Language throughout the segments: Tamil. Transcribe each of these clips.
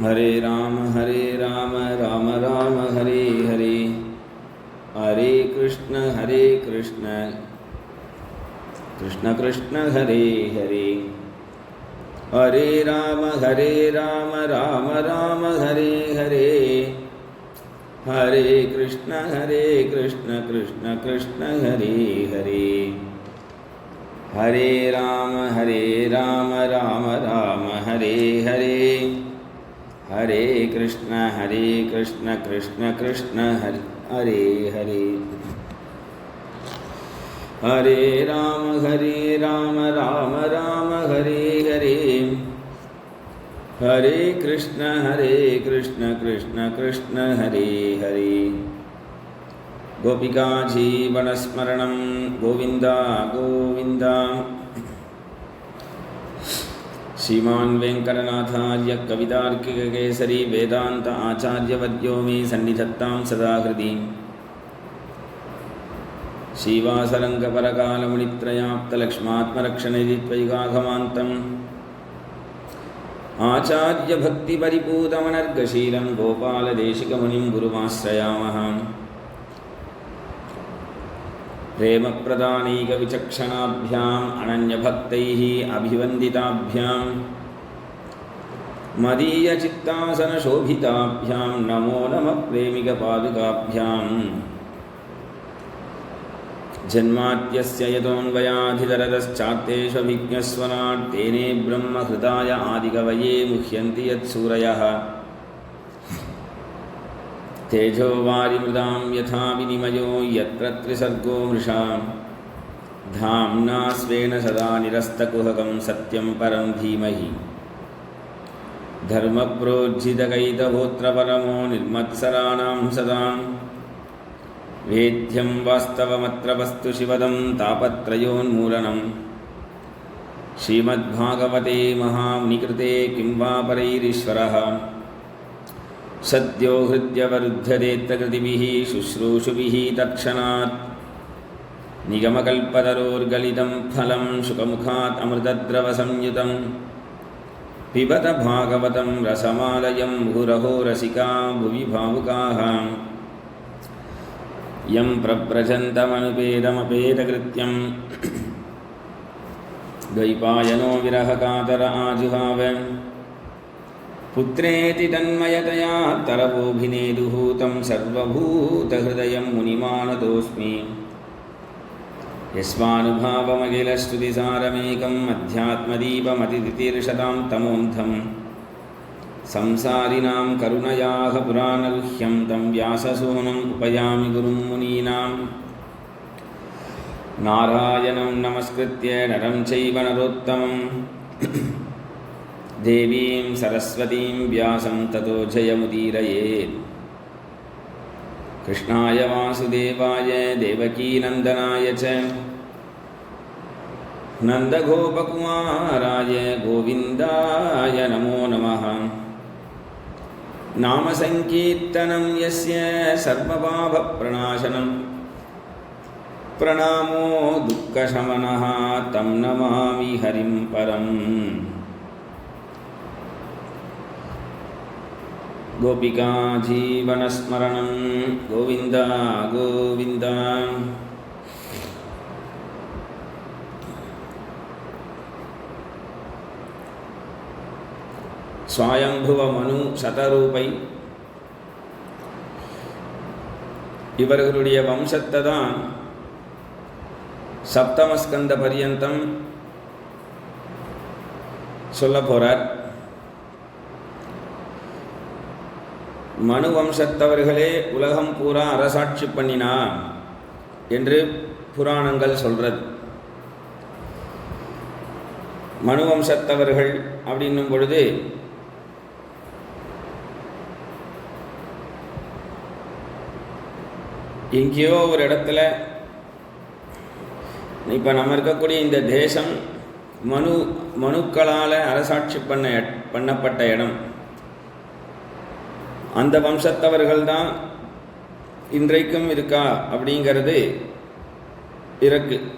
हरे राम राम राम हरे हरे, हरे कृष्ण कृष्ण कृष्ण हरे हरे, हरे राम राम हरे हरे, हरे कृष्ण कृष्ण कृष्ण हरे हरे, हरे राम राम हरे हरे, हरे कृष्ण कृष्ण कृष्ण हरे हरे, हरे राम राम हरे हरे, हरे कृष्ण कृष्ण कृष्ण हरे हरे। गोपिका जीवनस्मरणं गोविंद गोविंद। श्रीमान् वेंकटनाथार्य कवितार्किककेसरी वेदांत आचार्यवर्यो मे सन्निधत्तां सदा हृदि। श्रीवासरङ्गपरकालमुनित्रयाप्तलक्ष्मात्मरक्षणिधि त्वयिगाघमान्तम् आचार्यभक्तिपरिपूतमनर्गशीलं गोपालदेशिकमुनिं गुरुमाश्रयामः। प्रेमप्रदानैकविचक्षणाभ्याम् अनन्यभक्तैः अभिवन्दिताभ्यां मदीयचित्तासनशोभिताभ्यां नमो नमः प्रेमिकपादुकाभ्याम्। जन्माद्यस्य यतोऽन्वयाधितरतश्चात्तेष्वभिज्ञस्वराट् तेने ब्रह्महृदाय आदिकवये मुह्यन्ति यत्सूरयः। तेजो वारिमृदां यथा विनिमयो यत्र त्रिसर्गो मृषा, धाम्ना स्वेन सदा निरस्तकुहकं सत्यं परं धीमहि। धर्मप्रोज्झितकैतवोऽत्र परमो निर्मत्सराणां सदा, वेद्यं वास्तवमत्र वस्तु शिवदं तापत्रयोन्मूलनं। श्रीमद्भागवते महामुनिकृते किं वा परैरीश्वरः, सद्यो हृद्यवरुध्यदेत्र कृतिभिः शुश्रूषुभिः तत्क्षणात्। निगमकल्पतरोर्गलितं फलं शुकमुखात् अमृतद्रवसंयुतं, पिबत भागवतं रसमालयं मुहुरहो रसिका भुवि भावुकाः। यं प्रव्रजन्तमनुपेदमपेदकृत्यं, द्वैपायनो विरहकातर आजुहाव। पुत्रेति तन्मयतया तरवोऽभिनेदुः तं सर्वभूतहृदयं मुनिमानतोऽस्मि। यस्मानुभावमखिलश्रुतिसारमेकम् अध्यात्मदीपमतितितीर्षतां तमोऽन्धं, संसारिणां करुणयाः पुराणगुह्यं तं व्याससूनुम् उपयामि गुरुं मुनीनां। नारायणं नमस्कृत्य नरं चैव नरोत्तमं, देवीं सरस्वतीं व्यासं ततो जयमुदीरयेत्। कृष्णाय वासुदेवाय देवकीनन्दनाय च नन्दगोपकुमाराय गोविन्दाय नमो नमः। नामसङ्कीर्तनं यस्य सर्वपापप्रणाशनं, प्रणामो दुःखशमनः तं नमामि हरिं परम्। गोपिका जीवनस्मरणं गोविंद गोविंद। स्वायंभुव मनु சதரூபை இவர்களுடைய வம்சத்தை தான் சப்தமஸ்கந்த பரியந்தம் சொல்ல போறார். மனு வம்சத்தவர்களே உலகம் பூரா அரசாட்சி பண்ணினா என்று புராணங்கள் சொல்றது. மனு வம்சத்தவர்கள் அப்படின்னும் பொழுது எங்கேயோ ஒரு இடத்துல இப்போ நம்ம இருக்கக்கூடிய இந்த தேசம் மனுக்களால் அரசாட்சி பண்ணப்பட்ட இடம். அந்த வம்சத்தவர்கள் தான் இன்றைக்கும் இருக்கா அப்படிங்கிறது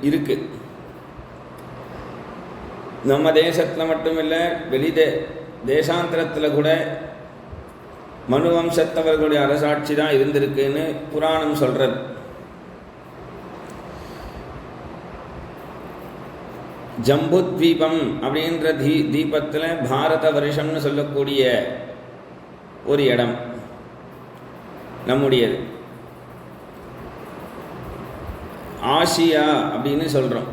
இருக்கு. நம்ம தேசத்தில் மட்டும் இல்லை, தேசாந்திரத்தில் கூட மனு வம்சத்தவர்களுடைய அரசாட்சி தான் இருந்திருக்குன்னு புராணம் சொல்றது. ஜம்புத்வீபம் அப்படின்ற தீபத்தில் பாரத வருஷம்னு சொல்லக்கூடிய ஒரு இடம் நம்முடையது. ஆசியா அப்படின்னு சொல்கிறோம்.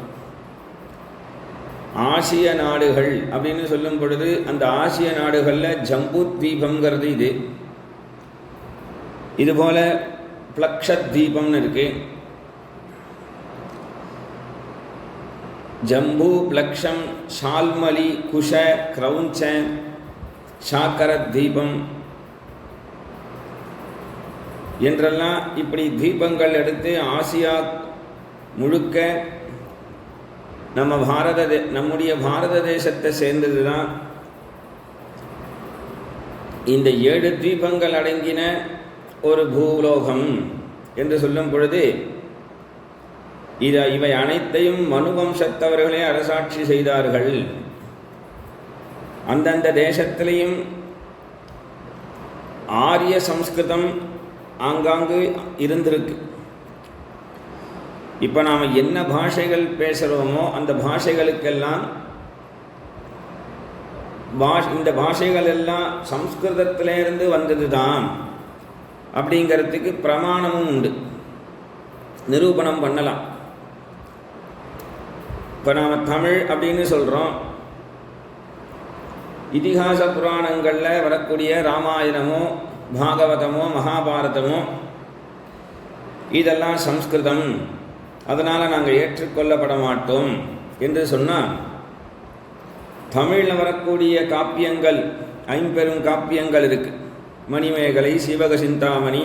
ஆசிய நாடுகள் அப்படின்னு சொல்லும் பொழுது அந்த ஆசிய நாடுகளில் ஜம்புத்வீபம்ங்கிறது இது. இதுபோல் பிளக்ஷத்வீபம்னு இருக்கு. ஜம்பு, பிளக்ஷம், ஷால்மலி, குஷ, கிரௌஞ்ச, சாக்கரத் தீபம் என்றெல்லாம் இப்படி தீபங்கள் எடுத்து ஆசியா முழுக்க நம்முடைய பாரத தேசத்தை சேர்ந்தது தான். இந்த 7 தீபங்கள் அடங்கின ஒரு பூலோகம் என்று சொல்லும் பொழுது இவை அனைத்தையும் மனு வம்சத்தவர்களே அரசாட்சி செய்தார்கள். அந்தந்த தேசத்திலையும் ஆரிய சம்ஸ்கிருதம் ஆங்காங்கு இருந்திருக்கு. இப்போ நாம் என்ன பாஷைகள் பேசுகிறோமோ அந்த பாஷைகளுக்கெல்லாம் இந்த பாஷைகள் எல்லாம் சம்ஸ்கிருதத்திலேருந்து வந்தது தான் அப்படிங்கிறதுக்கு பிரமாணமும் உண்டு, நிரூபணம் பண்ணலாம். இப்போ நாம் தமிழ் அப்படின்னு சொல்கிறோம். இதிகாச புராணங்களில் வரக்கூடிய ராமாயணமோ பாகவதமோ மகாபாரதமோ இதெல்லாம் சம்ஸ்கிருதம், அதனால் நாங்கள் ஏற்றுக்கொள்ளப்பட மாட்டோம் என்று சொன்னால், தமிழில் வரக்கூடிய காப்பியங்கள் 5 பெரும் காப்பியங்கள் இருக்கு. மணிமேகலை, சீவக சிந்தாமணி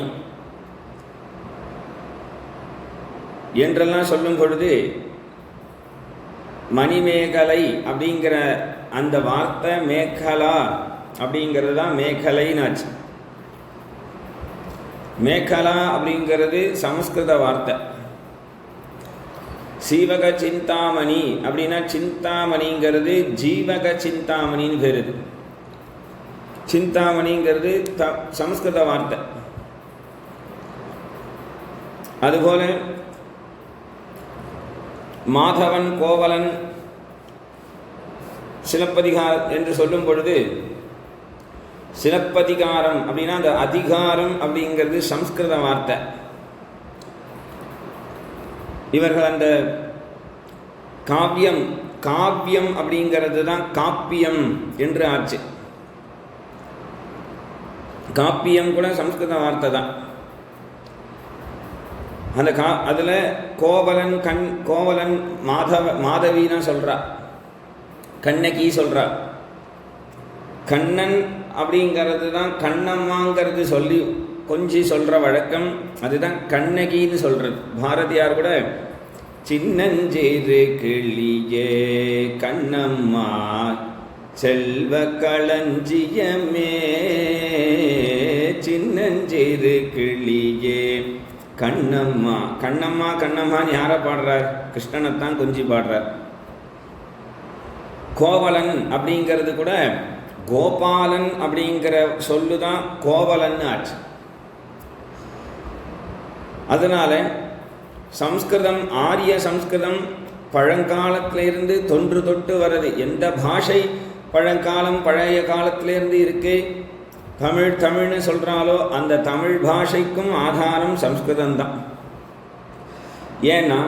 என்றெல்லாம் சொல்லும் பொழுது மணிமேகலை அப்படிங்கிற அந்த வார்த்தை மேகலா அப்படிங்கிறது தான் மேகலைன்னாச்சு. மேகலா அப்படிங்கிறது சமஸ்கிருத வார்த்தை. சீவக சிந்தாமணி அப்படின்னா சிந்தாமணிங்கிறது ஜீவக சிந்தாமணின்னு பேர். சிந்தாமணிங்கிறது சமஸ்கிருத வார்த்தை. அதுபோல மாதவன், கோவலன், சிலப்பதிகாரம் என்று சொல்லும் பொழுது சிலப்பதிகாரம் அப்படின்னா அந்த அதிகாரம் அப்படிங்கிறது சம்ஸ்கிருத வார்த்தை. இவர்கள் அந்த காவியம் காவியம் அப்படிங்கிறது தான் காப்பியம் என்று ஆச்சு. காப்பியம் கூட சம்ஸ்கிருத வார்த்தை தான். அந்த அதில் கோவலன் கோவலன் மாதவினா சொல்கிறா, கண்ணகி சொல்கிறா. கண்ணன் அப்படிங்கிறது தான் கண்ணம்மாங்கிறது சொல்லி கொஞ்சம் சொல்கிற வழக்கம், அதுதான் கண்ணகின்னு சொல்கிறது. பாரதியார் கூட சின்னஞ்சேரு கிளியே கண்ணம்மா செல்வ களஞ்சியமே, சின்னஞ்சேரு கிளியே கண்ணம்மா. கண்ணம்மா கண்ணம்மான்னு யாரை பாடுறார்? கிருஷ்ணனைத்தான் கொஞ்சி பாடுறார். கோவலன் அப்படிங்கிறது கூட கோபாலன் அப்படிங்கிற சொல்லுதான் கோவலன்னு ஆச்சு. அதனால சம்ஸ்கிருதம், ஆரிய சம்ஸ்கிருதம் பழங்காலத்திலிருந்து தொன்று தொட்டு வருது. எந்த பாஷை பழங்காலம் பழைய காலத்திலிருந்து இருக்கு, தமிழ் தமிழ்னு சொல்கிறாலோ அந்த தமிழ் பாஷைக்கும் ஆதாரம் சம்ஸ்கிருதம்தான். ஏன்னா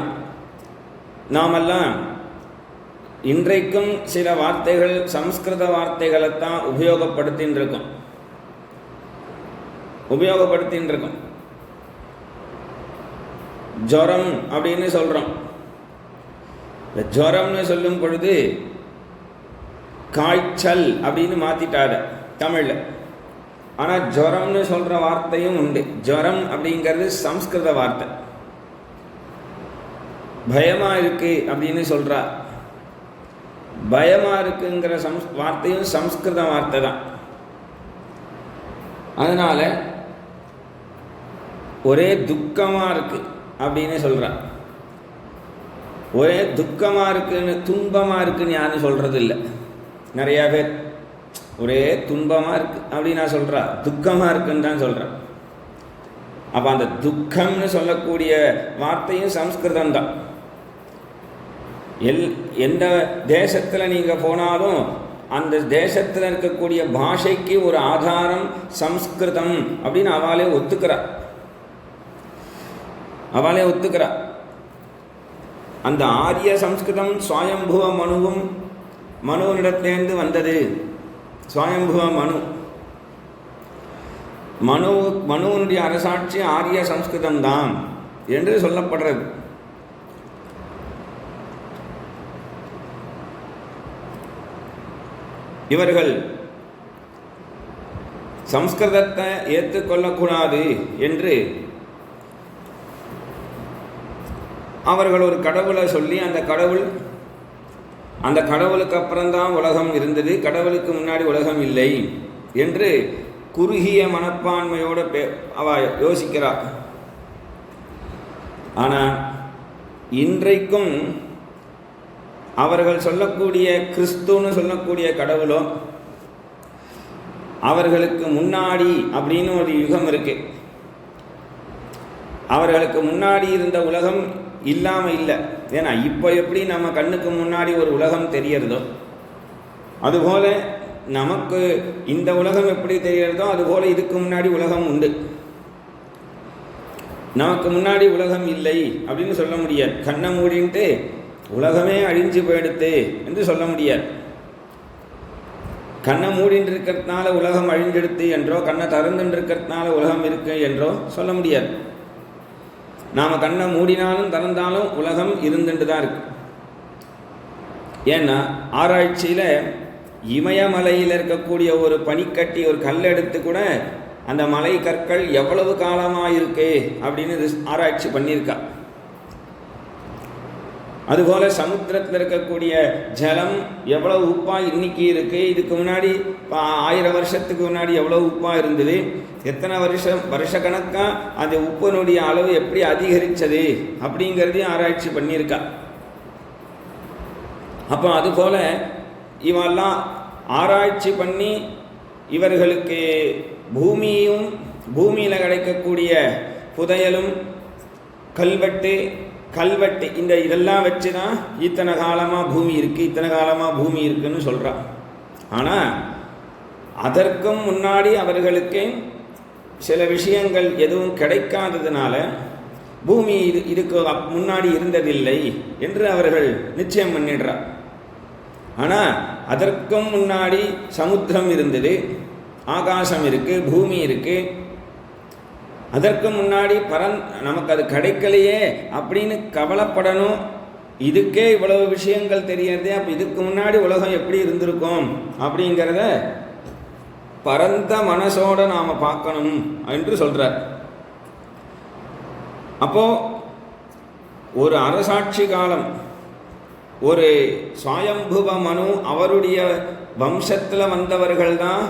நாமெல்லாம் இன்றைக்கும் சில வார்த்தைகள் சம்ஸ்கிருத வார்த்தைகளைத்தான் உபயோகப்படுத்தின்னு இருக்கோம். ஜுரம் அப்படின்னு சொல்கிறோம். ஜுரம்னு சொல்லும் பொழுது காய்ச்சல் அப்படின்னு மாற்றிட்டாத தமிழில். ஆனால் ஜுரம்னு சொல்கிற வார்த்தையும் உண்டு. ஜுரம் அப்படிங்கிறது சம்ஸ்கிருத வார்த்தை. பயமாக இருக்கு அப்படின்னு சொல்கிறா, பயமாக இருக்குங்கிற வார்த்தையும் சம்ஸ்கிருத வார்த்தை தான். அதனால் ஒரே துக்கமாக இருக்கு அப்படின்னு சொல்கிறா. ஒரே துக்கமாக இருக்குன்னு, துன்பமாக இருக்குன்னு யாரும் சொல்கிறது இல்லை. நிறையா பேர் ஒரே துன்பமாக இருக்கு அப்படின்னு நான் சொல்கிறா, துக்கமாக இருக்குன்னு தான் சொல்கிறேன். அப்போ அந்த துக்கம்னு சொல்லக்கூடிய வார்த்தையும் சம்ஸ்கிருதம் தான். எந்த தேசத்தில் நீங்கள் போனாலும் அந்த தேசத்தில் இருக்கக்கூடிய பாஷைக்கு ஒரு ஆதாரம் சம்ஸ்கிருதம் அப்படின்னு அவளே ஒத்துக்கிறா. அந்த ஆரிய சம்ஸ்கிருதம் சுவாயம்புவ மனுவினிடத்திலேருந்து வந்தது. சுவாயம்புவ மனுவனுடைய அரசாட்சி ஆரிய சம்ஸ்கிருதம் தான் என்று சொல்லப்படுறது. இவர்கள் சம்ஸ்கிருதத்தை ஏற்றுக்கொள்ளக்கூடாது என்று அவர்கள் ஒரு கடவுளை சொல்லி, அந்த கடவுளுக்கு அப்புறம்தான் உலகம் இருந்தது, கடவுளுக்கு முன்னாடி உலகம் இல்லை என்று குறுகிய மனப்பான்மையோடு அவ யோசிக்கிறார். ஆனால் இன்றைக்கும் அவர்கள் சொல்லக்கூடிய கிறிஸ்துன்னு சொல்லக்கூடிய கடவுளோ, அவர்களுக்கு முன்னாடி அப்படின்னு ஒரு யுகம் இருக்கு. அவர்களுக்கு முன்னாடி இருந்த உலகம் இல்லாமல் இல்லை. ஏன்னா இப்போ எப்படி நம்ம கண்ணுக்கு முன்னாடி ஒரு உலகம் தெரியறதோ அதுபோல நமக்கு இந்த உலகம் எப்படி தெரியறதோ அதுபோல இதுக்கு முன்னாடி உலகம் உண்டு. நமக்கு முன்னாடி உலகம் இல்லை அப்படின்னு சொல்ல முடியாது. கண்ணை மூடின்ட்டு உலகமே அழிஞ்சு போயிடுத்து என்று சொல்ல முடியாது. கண்ணை மூடின்னு இருக்கிறதுனால உலகம் அழிஞ்செடுத்து என்றோ, கண்ணை திறந்துட்டு இருக்கிறதுனால உலகம் இருக்கு என்றோ சொல்ல முடியாது. நாம் கண்ணை மூடினாலும் திறந்தாலும் உலகம் இருந்துட்டு தான் இருக்கு. ஏன்னா ஆராய்ச்சியில் இமயமலையில் இருக்கக்கூடிய ஒரு பனிக்கட்டி, ஒரு கல் எடுத்து கூட அந்த மலை கற்கள் எவ்வளவு காலமாக இருக்கு அப்படின்னு ஆராய்ச்சி பண்ணியிருக்கா. அதுபோல் சமுத்திரத்தில் இருக்கக்கூடிய ஜலம் எவ்வளவு உப்பாக இன்னைக்கு இருக்குது, இதுக்கு முன்னாடி 1000 வருஷத்துக்கு முன்னாடி எவ்வளோ உப்பாக இருந்தது, எத்தனை வருஷக்கணக்காக அந்த உப்பினுடைய அளவு எப்படி அதிகரித்தது அப்படிங்கிறதையும் ஆராய்ச்சி பண்ணியிருக்கா. அப்போ அதுபோல் இவெல்லாம் ஆராய்ச்சி பண்ணி இவர்களுக்கு பூமியில் கிடைக்கக்கூடிய புதையலும் கல்வெட்டு இதெல்லாம் வச்சு தான் இத்தனை காலமாக பூமி இருக்குன்னு சொல்கிறான். ஆனால் அதற்கும் முன்னாடி அவர்களுக்கு சில விஷயங்கள் எதுவும் கிடைக்காததுனால பூமி இதுக்கு முன்னாடி இருந்ததில்லை என்று அவர்கள் நிச்சயம் பண்ணிடுறார். ஆனால் அதற்கும் முன்னாடி சமுத்திரம் இருந்தது, ஆகாசம் இருக்குது, பூமி இருக்குது. அதற்கு முன்னாடி நமக்கு அது கிடைக்கலையே அப்படின்னு கவலைப்படணும். இதுக்கே இவ்வளவு விஷயங்கள் தெரியறதே, அப்போ இதுக்கு முன்னாடி உலகம் எப்படி இருந்திருக்கும் அப்படிங்கிறத பரந்த மனசோட நாம் பார்க்கணும் என்று சொல்கிறார். அப்போது ஒரு அரசாட்சி காலம், ஒரு சுவாயம்புவ மனு அவருடைய வம்சத்தில் வந்தவர்கள் தான்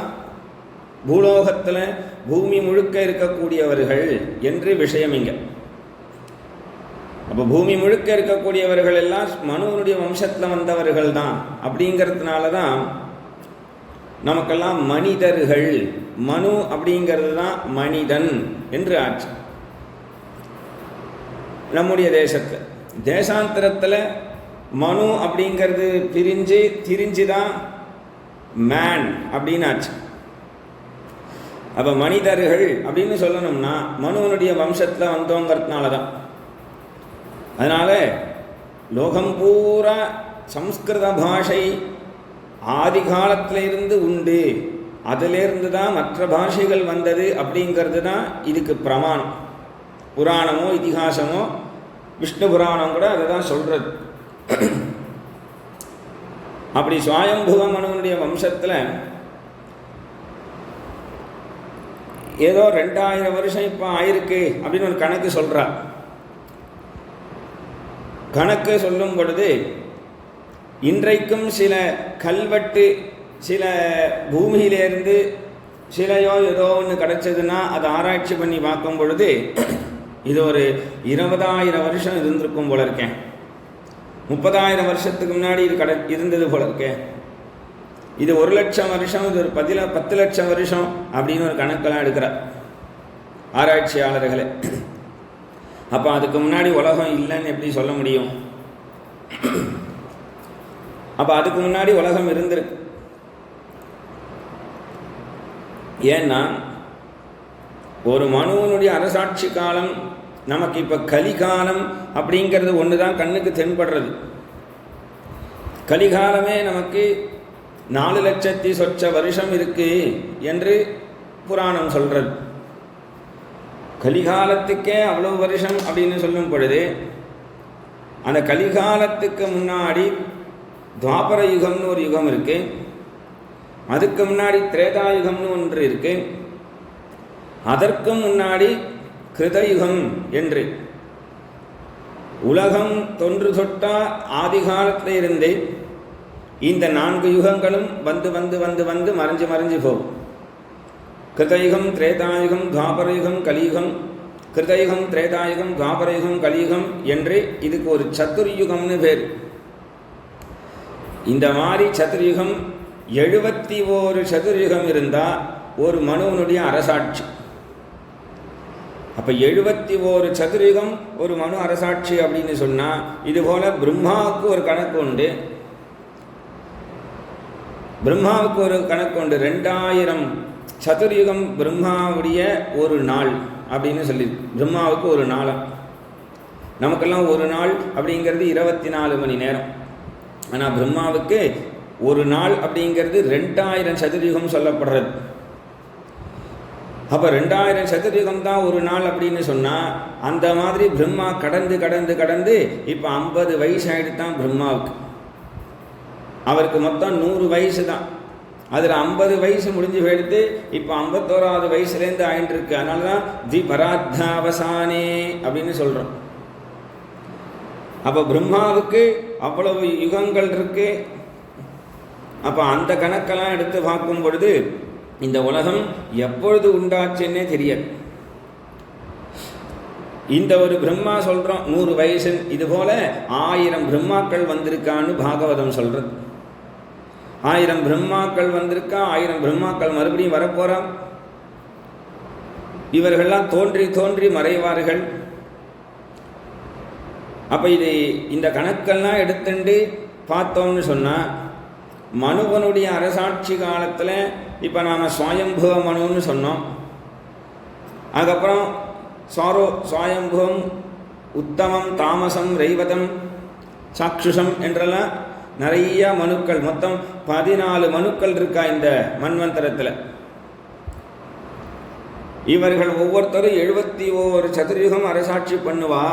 பூலோகத்தில் பூமி முழுக்க இருக்கக்கூடியவர்கள் என்று விஷயம் இங்க. அப்போ பூமி முழுக்க இருக்கக்கூடியவர்கள் எல்லாம் மனுவனுடைய வம்சத்தில் வந்தவர்கள் தான். அப்படிங்கிறதுனால தான் நமக்கெல்லாம் மனிதர்கள், மனு அப்படிங்கிறது தான் மனிதன் என்று ஆச்சு. நம்முடைய தேசாந்தரத்தில் மனு அப்படிங்கிறது திரிஞ்சு தான் மேன் அப்படின்னு ஆச்சு. அப்போ மனிதர்கள் அப்படின்னு சொல்லணும்னா மனுவனுடைய வம்சத்தில் வந்தோங்கிறதுனால தான். அதனால் லோகம் பூரா சம்ஸ்கிருத பாஷை ஆதி காலத்திலிருந்து உண்டு, அதிலிருந்து தான் மற்ற பாஷைகள் வந்தது அப்படிங்கிறது தான் இதுக்கு பிரமாணம். புராணமோ இதிகாசமோ விஷ்ணு புராணம் கூட அதை தான் சொல்கிறது. அப்படி சுவாயம்புவ மனுவனுடைய வம்சத்தில் ஏதோ 2000 வருஷம் இப்போ ஆயிருக்கு அப்படின்னு ஒரு கணக்கு சொல்கிறா. கணக்கு சொல்லும் பொழுது இன்றைக்கும் சில கல்வெட்டு, சில பூமியிலேருந்து சிலையோ ஏதோ ஒன்று கிடைச்சதுன்னா அதை ஆராய்ச்சி பண்ணி பார்க்கும் பொழுது இது ஒரு 20,000 வருஷம் இருந்திருக்கும் போல இருக்கேன், 30,000 வருஷத்துக்கு முன்னாடி இது இருந்தது போல இருக்கேன் இது 1,00,000 வருஷம், இது ஒரு 10 லட்சம் வருஷம் அப்படின்னு ஒரு கணக்கெல்லாம் எடுக்கிறார் ஆராய்ச்சியாளர்களே. அப்போ அதுக்கு முன்னாடி உலகம் இல்லைன்னு எப்படி சொல்ல முடியும்? அப்போ அதுக்கு முன்னாடி உலகம் இருந்திருக்கு. ஏன்னா ஒரு மனுவனுடைய அரசாட்சி காலம் நமக்கு இப்போ கலிகாலம் அப்படிங்கிறது ஒன்று தான் கண்ணுக்கு தென்படுறது. கலிகாலமே நமக்கு 4,00,000 சொச்ச வருஷம் இருக்கு என்று புராணம் சொல்கிறது. கலிகாலத்துக்கே அவ்வளவு வருஷம் அப்படின்னு சொல்லும் பொழுது அந்த கலிகாலத்துக்கு முன்னாடி துவாபர யுகம்னு ஒரு யுகம் இருக்கு, அதுக்கு முன்னாடி திரேதாயுகம்னு ஒன்று இருக்கு, அதற்கு முன்னாடி கிருதயுகம் என்று உலகம் தொன்று தொட்டா ஆதி காலத்தில் இருந்து இந்த 4 யுகங்களும் வந்து வந்து வந்து வந்து மறைஞ்சு மறைஞ்சு போகும். கிருதயுகம், திரேதாயுகம், துவாபரயுகம், கலியுகம், கிருதயுகம், திரேதாயுகம், துவாபரயுகம், கலியுகம் என்று இதுக்கு ஒரு சதுர்யுகம்னு பேர். இந்த மாதிரி சதுர்யுகம் 71 சதுர்யுகம் இருந்தால் ஒரு மனுவனுடைய அரசாட்சி. அப்போ 71 சதுர்யுகம் ஒரு மனு அரசாட்சி அப்படின்னு சொன்னால், இதுபோல் பிரம்மாவுக்கு ஒரு கணக்கு உண்டு. பிரம்மாவுக்கு ஒரு கணக்கு உண்டு. 2000 சதுர்யுகம் பிரம்மாவுடைய ஒரு நாள் அப்படின்னு சொல்லி, பிரம்மாவுக்கு ஒரு நாளாக. நமக்கெல்லாம் ஒரு நாள் அப்படிங்கிறது 24 மணி நேரம். ஆனால் பிரம்மாவுக்கு ஒரு நாள் அப்படிங்கிறது 2000 சதுர்யுகம் சொல்லப்படுறது. அப்போ 2000 சதுர்யுகம் தான் ஒரு நாள் அப்படின்னு சொன்னால், அந்த மாதிரி பிரம்மா கடந்து கடந்து கடந்து இப்போ 50 வயசு ஆகிட்டு தான் பிரம்மாவுக்கு. அவருக்கு மொத்தம் 100 வயசு தான். அதில் 50 வயசு முடிஞ்சு போயிடுத்து, இப்போ 51வது வயசுலேருந்து ஆயிட்டு இருக்கு. அதனால தான் திபராத்தாவசானே அப்படின்னு சொல்கிறோம். அப்போ பிரம்மாவுக்கு அவ்வளவு யுகங்கள் இருக்கு. அப்போ அந்த கணக்கெல்லாம் எடுத்து பார்க்கும் பொழுது இந்த உலகம் எப்பொழுது உண்டாச்சுன்னே தெரியாது. இந்த ஒரு பிரம்மா சொல்கிறோம் 100 வயசு, இதுபோல 1000 பிரம்மாக்கள் வந்திருக்கான்னு பாகவதம் சொல்கிறது. 1000 பிரம்மாக்கள் வந்திருக்கா, 1000 பிரம்மாக்கள் மறுபடியும் வரப்போகிறான். இவர்கள்லாம் தோன்றி தோன்றி மறைவார்கள். அப்போ இந்த கணக்கெல்லாம் எடுத்துட்டு பார்த்தோம்னு சொன்னால், மனுவனுடைய அரசாட்சி காலத்தில் இப்போ நாம் சுவயம்புவ மனுன்னு சொன்னோம். அதுக்கப்புறம் சுவயம்புவம், உத்தமம், தாமசம், ரைவதம், சாக்ஷுஷம் என்றெல்லாம் நிறைய மனுக்கள், மொத்தம் 14 மனுக்கள் இருக்கா இந்த மன்வந்தரத்தில். இவர்கள் ஒவ்வொருத்தரும் 71 சதுர்யுகம் அரசாட்சி பண்ணுவா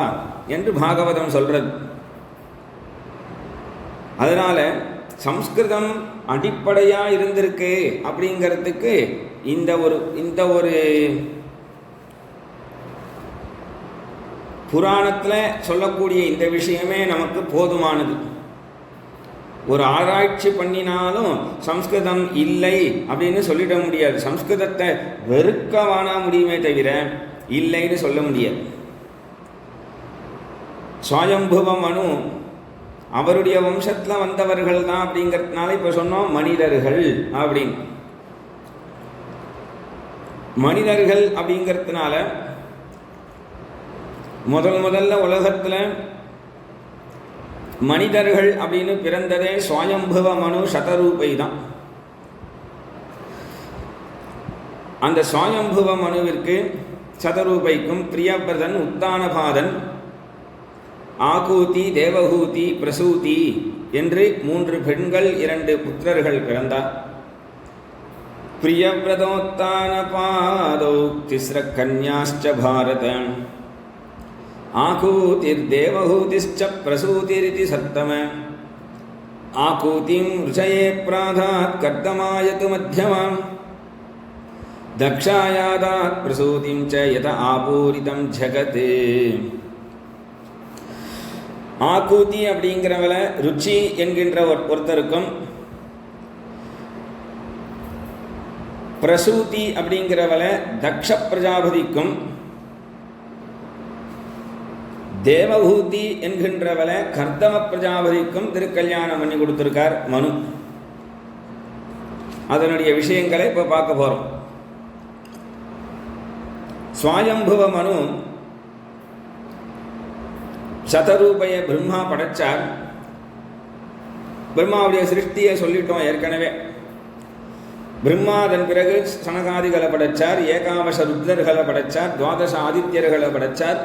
என்று பாகவதம் சொல்றது. அதனால சம்ஸ்கிருதம் அடிப்படையா இருந்திருக்கு அப்படிங்கிறதுக்கு இந்த ஒரு புராணத்தில் சொல்லக்கூடிய இந்த விஷயமே நமக்கு போதுமானது. ஒரு ஆராய்ச்சி பண்ணினாலும் சம்ஸ்கிருதம் இல்லை அப்படின்னு சொல்லிட முடியாது. சம்ஸ்கிருதத்தை வெறுக்க வானா முடியுமே தவிர இல்லைன்னு சொல்ல முடியாது. சுவயம்புவ மனு அவருடைய வம்சத்தில் வந்தவர்கள் தான் அப்படிங்கிறதுனால இப்போ சொன்னோம் மனிதர்கள் அப்படின்னு. மனிதர்கள் அப்படிங்கிறதுனால முதல்ல உலகத்தில் மனிதர்கள் அப்படின்னு பிறந்ததே சுவயம்புவ மனு சதரூபை தான். அந்த சுவயம்புவ மனுவிற்கு சதரூபைக்கும் பிரியபிரதன், உத்தானபாதன், ஆகூதி, தேவகூதி, பிரசூதி என்று 3 பெண்கள் 2 புத்திரர்கள் பிறந்தார். பிரியபிரதோத்தானபாதோ திஸ்ர கன்யாஸ்ச பாரத ஆகூதிர் தேவகூதிஸ்ச பிரசூதிரிதி சத்தம ஆகூதிம் ருச்சயே பிராதாத் கர்தமாயது மத்யமாம் தக்ஷாயாதாத் பிரசூதிம் ச யத ஆபூரிதம் ஜகத். ஆகூதி அப்படிங்கிறவள ருச்சி என்கின்ற ஒருத்தருக்கும், பிரசூதி அப்படிங்கிறவள தக்ஷ பிரஜாபதிக்கும், தேவகூதி என்கின்றவளை கர்தம பிரஜாபதிக்கும் திருக்கல்யாணம் பண்ணி கொடுத்திருக்கார் மனு. அதனுடைய விஷயங்களை இப்போ பார்க்க போகிறோம். ஸ்வயம்புவ மனு சதரூபைய பிரம்மா படைச்சார். பிரம்மாவுடைய சிருஷ்டியை சொல்லிட்டோம் ஏற்கனவே. பிரம்மா அதன் பிறகு சனகாதிகளை படைச்சார், ஏகாவச ருத்ரர்களை படைச்சார், துவாதச ஆதித்யர்களை படைச்சார்,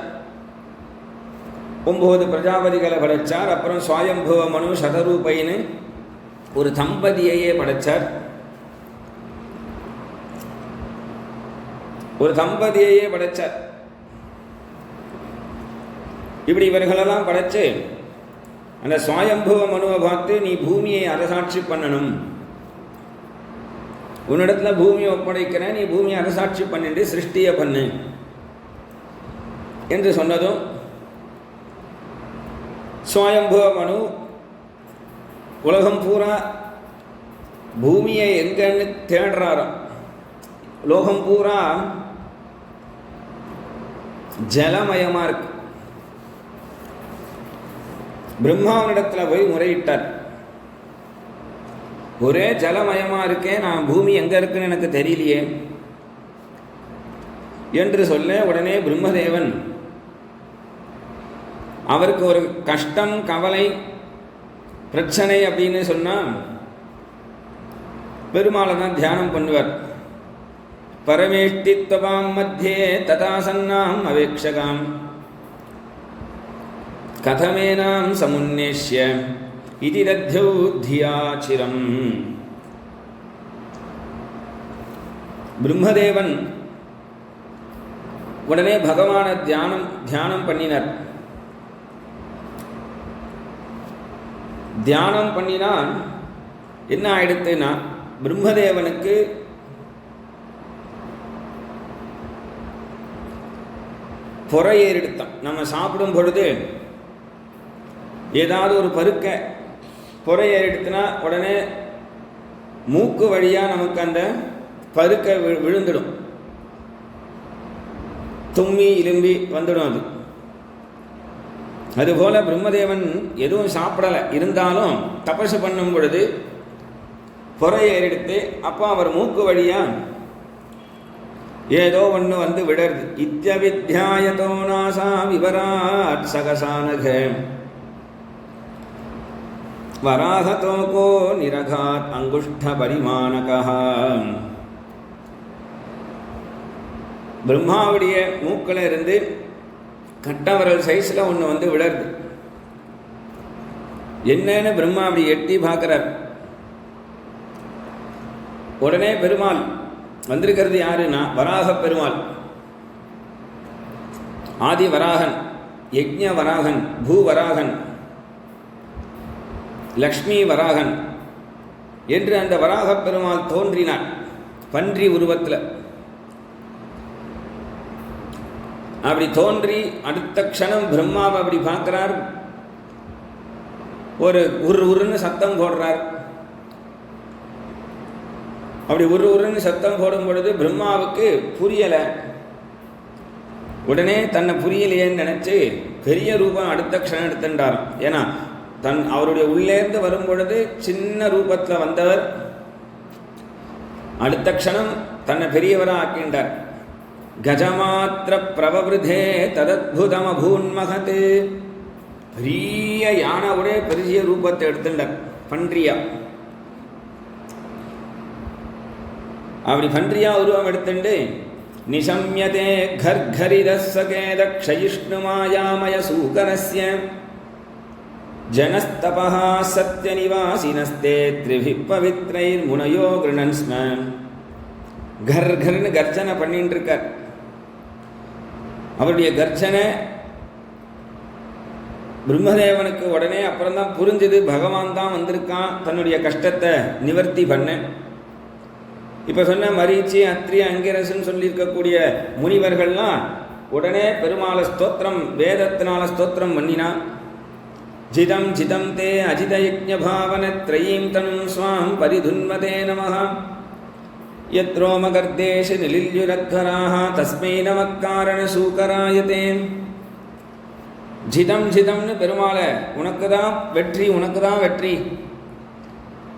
9 பிரஜாபதிகளை படைச்சார். அப்புறம் ஸ்வயம்புவ மனு சதரூபைன்னு ஒரு தம்பதியையே படைச்சார். ஒரு தம்பதியையே படைச்சார். இப்படி இவர்களெல்லாம் படைச்சு அந்த ஸ்வயம்புவ மனுவை பார்த்து, நீ பூமியை அரசாட்சி பண்ணணும், உன்னிடத்துல பூமியை ஒப்படைக்கிறேன், நீ பூமியை அரசாட்சி பண்ணிட்டு சிருஷ்டியை பண்ணு என்று சொன்னதும் ஸ்வயம்புவ மனு உலகம் பூரா பூமியை எங்கன்னு தேடுறாராம். லோகம் பூரா ஜலமயமா இருக்கு. பிரம்மாவனிடத்துல போய் முறையிட்டார், ஒரே ஜலமயமா இருக்கேன், நான் பூமி எங்க இருக்குன்னு எனக்கு தெரியலையே என்று சொல்ல, உடனே பிரம்மதேவன் அவருக்கு ஒரு கஷ்டம், கவலை, பிரச்சனை அப்படின்னு சொன்னா பெருமாளை தான் தியானம் பண்ணுவார். பரமேஷ்டித்வபாம் மத்தியே ததாசன்னாம் அவேக்ஷகாம் கதமேனாம் சமுன்னேஷ்ய இதி தத்யௌ தியாசிரம். பிரம்மதேவன் உடனே பகவானை தியானம் பண்ணினார். தியானம் பண்ணினா என்ன ஆயிடுத்துன்னா, பிரம்மதேவனுக்கு பொறை ஏறிடுத்தான். நம்ம சாப்பிடும் பொழுது ஏதாவது ஒரு பருக்க பொறை ஏறிடுத்துனா உடனே மூக்கு வழியாக நமக்கு அந்த பருக்க விழுந்துடும், தும்மி இலும்பி வந்துடும். அது அதுபோல பிரம்மதேவன் எதுவும் சாப்பிடலை, இருந்தாலும் தபசு பண்ணும் பொழுது பொறை ஏறிடுத்து. அப்போ அவர் மூக்கு வழியா ஏதோ ஒன்று வந்து விடருது. இத்யவித்யாயதோ நாசா விவராட் சகசானக வராகதோகோ நிரகாத் அங்குஷ்ட பரிமாணகா. பிரம்மாவுடைய மூக்கில் இருந்து கட்டவரல் சைஸில் ஒன்று வந்து விடருது. என்னன்னு பிரம்மா அப்படி எட்டி பார்க்கிறார். உடனே பெருமாள் வந்திருக்கிறது யாருன்னா வராக பெருமாள், ஆதி வராகன், யஜ்ஞ வராகன், பூவராகன், லக்ஷ்மி வராகன் என்று அந்த வராக பெருமாள் தோன்றினார் பன்றி உருவத்தில். அப்படி தோன்றி அடுத்த க்ஷணம் பிரம்மாவை அப்படி பார்க்கிறார். ஒரு உருன்னு சத்தம் போடுறார். அப்படி உருன்னு சத்தம் போடும் பொழுது பிரம்மாவுக்கு புரியலை. உடனே தன்னை புரியலையேன்னு நினைச்சு பெரிய ரூபம் அடுத்த க்ஷணம் எடுத்துட்டார். ஏன்னா அவருடைய உள்ளேருந்து வரும் பொழுது சின்ன ரூபத்தில் வந்தவர் அடுத்த க்ஷணம் தன்னை பெரியவராக ஆக்கின்றார். கஜமாத்திர பிரவருதே ததத்புதம் அபூன்மகத். பெரிய யானைவுடைய பெரிய ரூபத்தை எடுத்துட்டார் பன்றியா. அப்படி பன்றியா உருவம் எடுத்துண்டு நிசம்யதே கர்கரிதஸ்ஸகேத க்ஷயிஷ்ணுமாயாமய சூகரஸ்ய ஜனஸ்தபஹ சத்யநிவாசினஸ்தே த்ரிபிப் பவித்ரைர் முனயோ கிருணன் ஸ்ம. கர்கர்னு கர்ஜனை பண்ணிட்டு இருக்கார். அவருடைய கர்ஜனை பிரம்மதேவனுக்கு உடனே அப்புறம்தான் புரிஞ்சுது, பகவான் தான் வந்திருக்கான் தன்னுடைய கஷ்டத்தை நிவர்த்தி பண்ண. இப்போ சொன்ன மரீச்சி, அத்ரி, அங்கிரசன் சொல்லியிருக்கக்கூடிய முனிவர்கள்லாம் உடனே பெருமாளை ஸ்தோத்திரம், வேதத்தினால ஸ்தோத்திரம் பண்ணினா. ஜிதம் ஜிதம் தே அஜித யஜ்ஞ பாவன த்ரயீம் தனும் ஸ்வாம் பரிதுன்மதே நமஹ. யத்ரோமகர்தேஷ நிலில்யுரத்வராஹ தஸ்மை நமக்காரண சூகராயதே. ஜிதம் ஜிதம்னு பெருமாளை உனக்கு தான் வெற்றி, உனக்கு தான் வெற்றி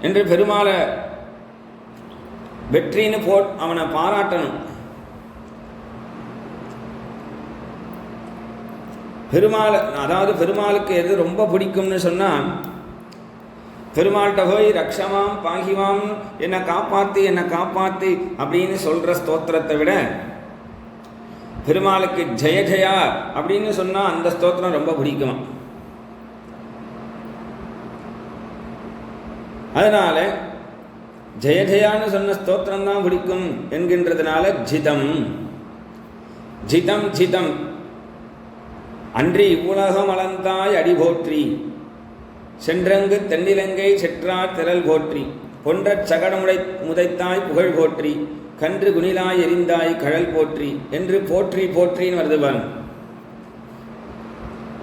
என்று பெருமாளை வெற்றின்னு அவனை பாராட்டணும். பெருமாள், அதாவது பெருமாளுக்கு எது ரொம்ப பிடிக்கும்னு சொன்னால், பெருமாள்கிட்ட போய் ரக்ஷமாம் பாகிமாம் என்னை காப்பாத்து அப்படின்னு சொல்கிற ஸ்தோத்திரத்தை விட பெருமாளுக்கு ஜெய ஜெயா அப்படின்னு சொன்னால் அந்த ஸ்தோத்திரம் ரொம்ப பிடிக்குமா. அதனால ஜெய ஜெயான்னு சொன்ன ஸ்தோத்திரம் தான் பிடிக்கும் என்கின்றதுனால ஜிதம் ஜிதம் ஜிதம் அன்றி இவ்வுலகம் அளந்தாய் அடி போற்றி, சென்றங்கு தென்னிலங்கை செற்றார் திரள் போற்றி, பொன்றச் சகடமுடை முதைத்தாய் புகழ் போற்றி, கன்று குணிலாய் எரிந்தாய் கழல் போற்றி என்று போற்றி போற்றின்னு வருதுவான்.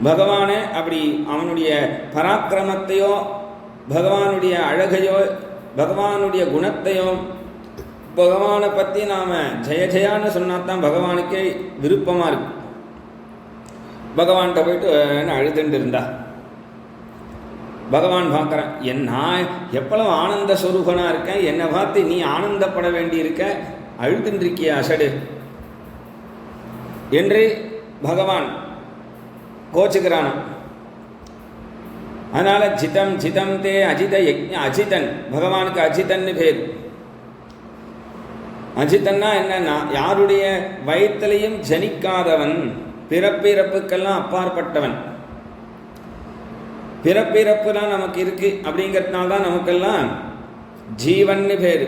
பகவானை அப்படி அவனுடைய பராக்கிரமத்தையோ பகவானுடைய அழகையோ பகவானுடைய குணத்தையோ பகவானை பற்றி நாம் ஜெய ஜெயான்னு சொன்னாதான் பகவானுக்கே விருப்பமாக இருக்கு. பகவான்கிட்ட போயிட்டு அழுதுண்டு இருந்தா பகவான் பார்க்குறேன், நான் எப்பளவு ஆனந்த ஸ்வரூபனாக இருக்கேன், என்னை பார்த்து நீ ஆனந்தப்பட வேண்டி இருக்க, அழுதுன்றிருக்கிய அசடு என்று பகவான் கோச்சுக்கிறான். அதனால ஜிதம் ஜிதம் தே அஜித யஜ்ஞ அஜிதன், பகவானுக்கு அஜிதன்னு பேர். அஜிதன்னா என்னன்னா யாருடைய வயிற்றிலையும் ஜனிக்காதவன், பிறப்பிறப்புக்கெல்லாம் அப்பாற்பட்டவன். பிறப்பிறப்புலாம் நமக்கு இருக்கு அப்படிங்கிறதுனால தான் நமக்கெல்லாம் ஜீவன்னு பேர்.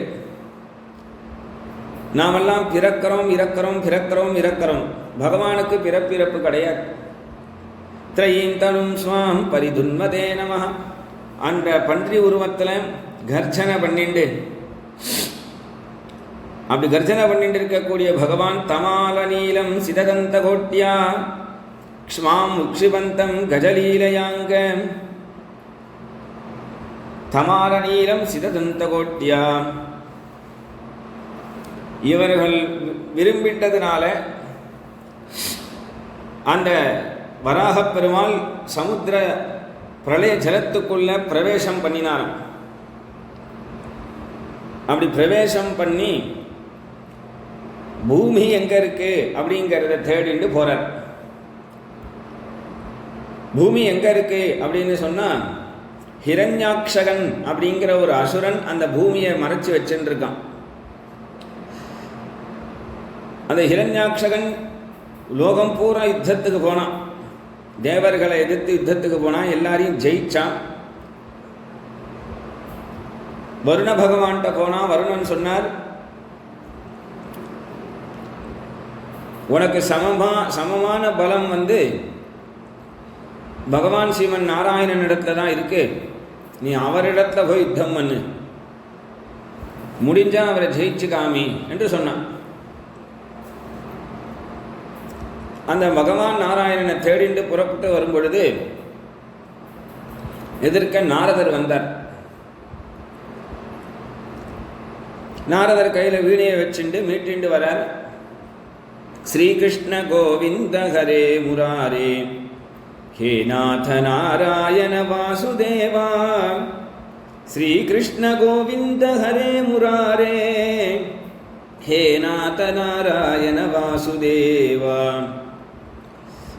நாமெல்லாம் பிறக்கிறோம் இறக்கிறோம் பிறக்கிறோம் இறக்கிறோம். பகவானுக்கு பிறப்பிறப்பு கிடையாது. திரையீந்தனும் ஸ்வாம் பரிதுன்மதே நம. அந்த பன்றி உருவத்தில் கர்ஜனை பண்ணிண்டு அப்படி கர்ஜனை பண்ணிட்டு இருக்கக்கூடிய பகவான் தமால நீலம் சிதகந்த கோட்டியா க்ஷ்மாம் உக்ஷிபந்தம் கஜலீலயாங்க. தமால நீலம் சிதகந்த கோட்டியா இவர்கள் விரும்பிட்டதுனால அந்த வராகப் பெருமாள் சமுத்திர பிரளய ஜலத்துக்குள்ள பிரவேசம் பண்ணினாராம். அப்படி பிரவேசம் பண்ணி பூமி எங்க இருக்கு அப்படிங்கிறத தேடிட்டு போறார். பூமி எங்க இருக்கு அப்படின்னு சொன்னா ஹிரண்யாக்ஷகன் அப்படிங்கிற ஒரு அசுரன் அந்த பூமியை மறைச்சு வச்சுட்டு இருக்கான். அந்த ஹிரண்யாக்ஷகன் லோகம் பூரா யுத்தத்துக்கு போனான், தேவர்களை எதிர்த்து யுத்தத்துக்கு போனான், எல்லாரையும் ஜெயிச்சான். வருண பகவான்கிட்ட போனா வருணன் சொன்னார், உனக்கு சமமான பலம் பகவான் ஸ்ரீமன் நாராயணன் இடத்துல தான் இருக்கு, நீ அவரிடத்துல போய் யுத்தம் பண்ணு, முடிஞ்சா அவரை ஜெயிச்சு காமி என்று சொன்னான். அந்த பகவான் நாராயணனை தேடிண்டு புறப்பட்டு வரும் பொழுது எதிர்க்க நாரதர் வந்தார். நாரதர் கையில் வீணையை வச்சுண்டு மீட்டிண்டு வரார். ஸ்ரீகிருஷ்ண கோவிந்த ஹரே முராரே ஹே நாத நாராயண வாசுதேவா. ஸ்ரீகிருஷ்ண கோவிந்த ஹரே முராரே ஹே நாத நாராயண வாசுதேவா.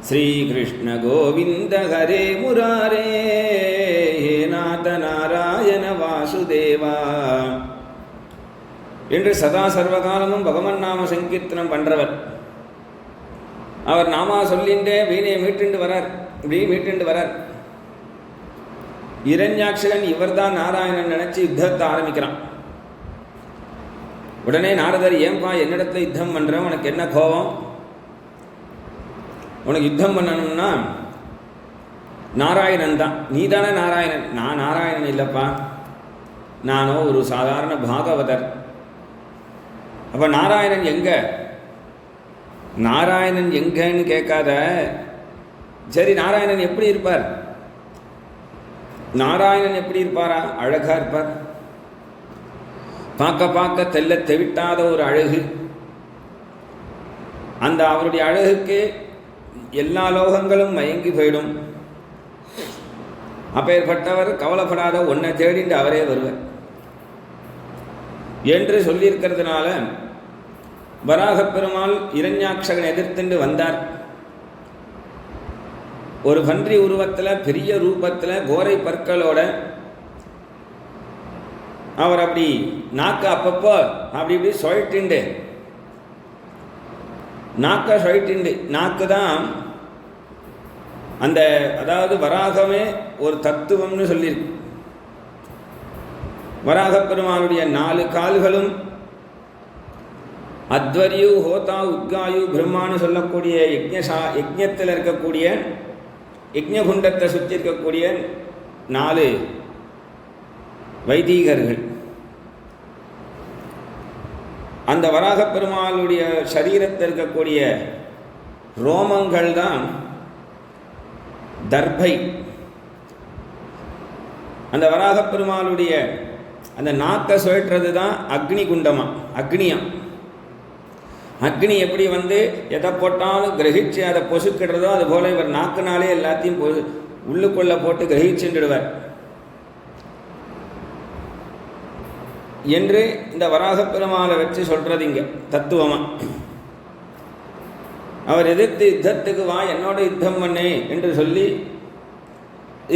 ஸ்ரீகிருஷ்ண கோவிந்த ஹரே முராரே ஹே நாத நாராயண வாசுதேவா என்று சதா சர்வகாலமும் பகவன் நாம சங்கீர்த்தனம் பண்றவர். அவர் நாமா சொல்லிண்டே வீணையை மீட்டுண்டு வரார். இப்படி மீட்டுண்டு வரார். இரண்யாட்சகன் இவர்தான் நாராயணன் நினைச்சு யுத்தத்தை ஆரம்பிக்கிறான். உடனே நாரதர், ஏன்பா என்னிடத்துல யுத்தம் பண்ற, உனக்கு என்ன கோபம், உனக்கு யுத்தம் பண்ணணும்னா நாராயணன் தான், நீ தானே நாராயணன். நான் நாராயணன் இல்லைப்பா, நானோ ஒரு சாதாரண பாகவதர். அப்ப நாராயணன் எங்க, நாராயணன் எங்கன்னு கேட்காத. சரி, நாராயணன் எப்படி இருப்பார், நாராயணன் எப்படி இருப்பாரா, அழகா இருப்பார். பார்க்க பார்க்க தெல்ல தெவிட்டாத ஒரு அழகு. அந்த அவருடைய அழகுக்கு எல்லா லோகங்களும் மயங்கி போயிடும். அப்பேற்பட்டவர் கவலைப்படாத, ஒன்றை தேடிண்டு அவரே வருவார். என்று சொல்லியிருக்கிறதுனால வராகப் பெருமாள் இரண்யாட்சகனை எதிர்த்துண்டு வந்தார். ஒரு பன்றி உருவத்தில் பெரிய ரூபத்தில் கோரை பற்களோட அவர் அப்படி நாக்க அப்பப்போ அப்படி இப்படி சுழட்டிண்டு நாக்க சுழட்டிண்டு நாக்கு தான் அந்த அதாவது வராகமே ஒரு தத்துவம்னு சொல்லியிருக்கு. வராகப் பெருமானுடைய 4 கால்களும் அத்வரியு ஹோதா உத்காயு பிரம்மான்னு சொல்லக்கூடிய யஜ்ஞத்தில் இருக்கக்கூடிய யஜ்ஞகுண்டத்தை சுற்றி இருக்கக்கூடிய 4 வைதீகர்கள். அந்த வராகப் பெருமாளுடைய சரீரத்தில் இருக்கக்கூடிய ரோமங்கள் தான் தர்பை. அந்த வராகப் பெருமாளுடைய அந்த நாக்கை சுழற்றுறது தான் அக்னி குண்டமா, அக்னியம். அக்னி எப்படி எதை போட்டாலும் கிரகிச்சு அதை பொசுக்கிடுறதோ அதுபோல இவர் நாக்குனாலே எல்லாத்தையும் உள்ளுக்குள்ள போட்டு கிரகிச்சுடுவார் என்று இந்த வராகப் பெருமாளை வச்சு சொல்றது இங்க தத்துவமா. அவர் எதிர்த்து யுத்தத்துக்கு வா, என்னோட யுத்தம் பண்ணு என்று சொல்லி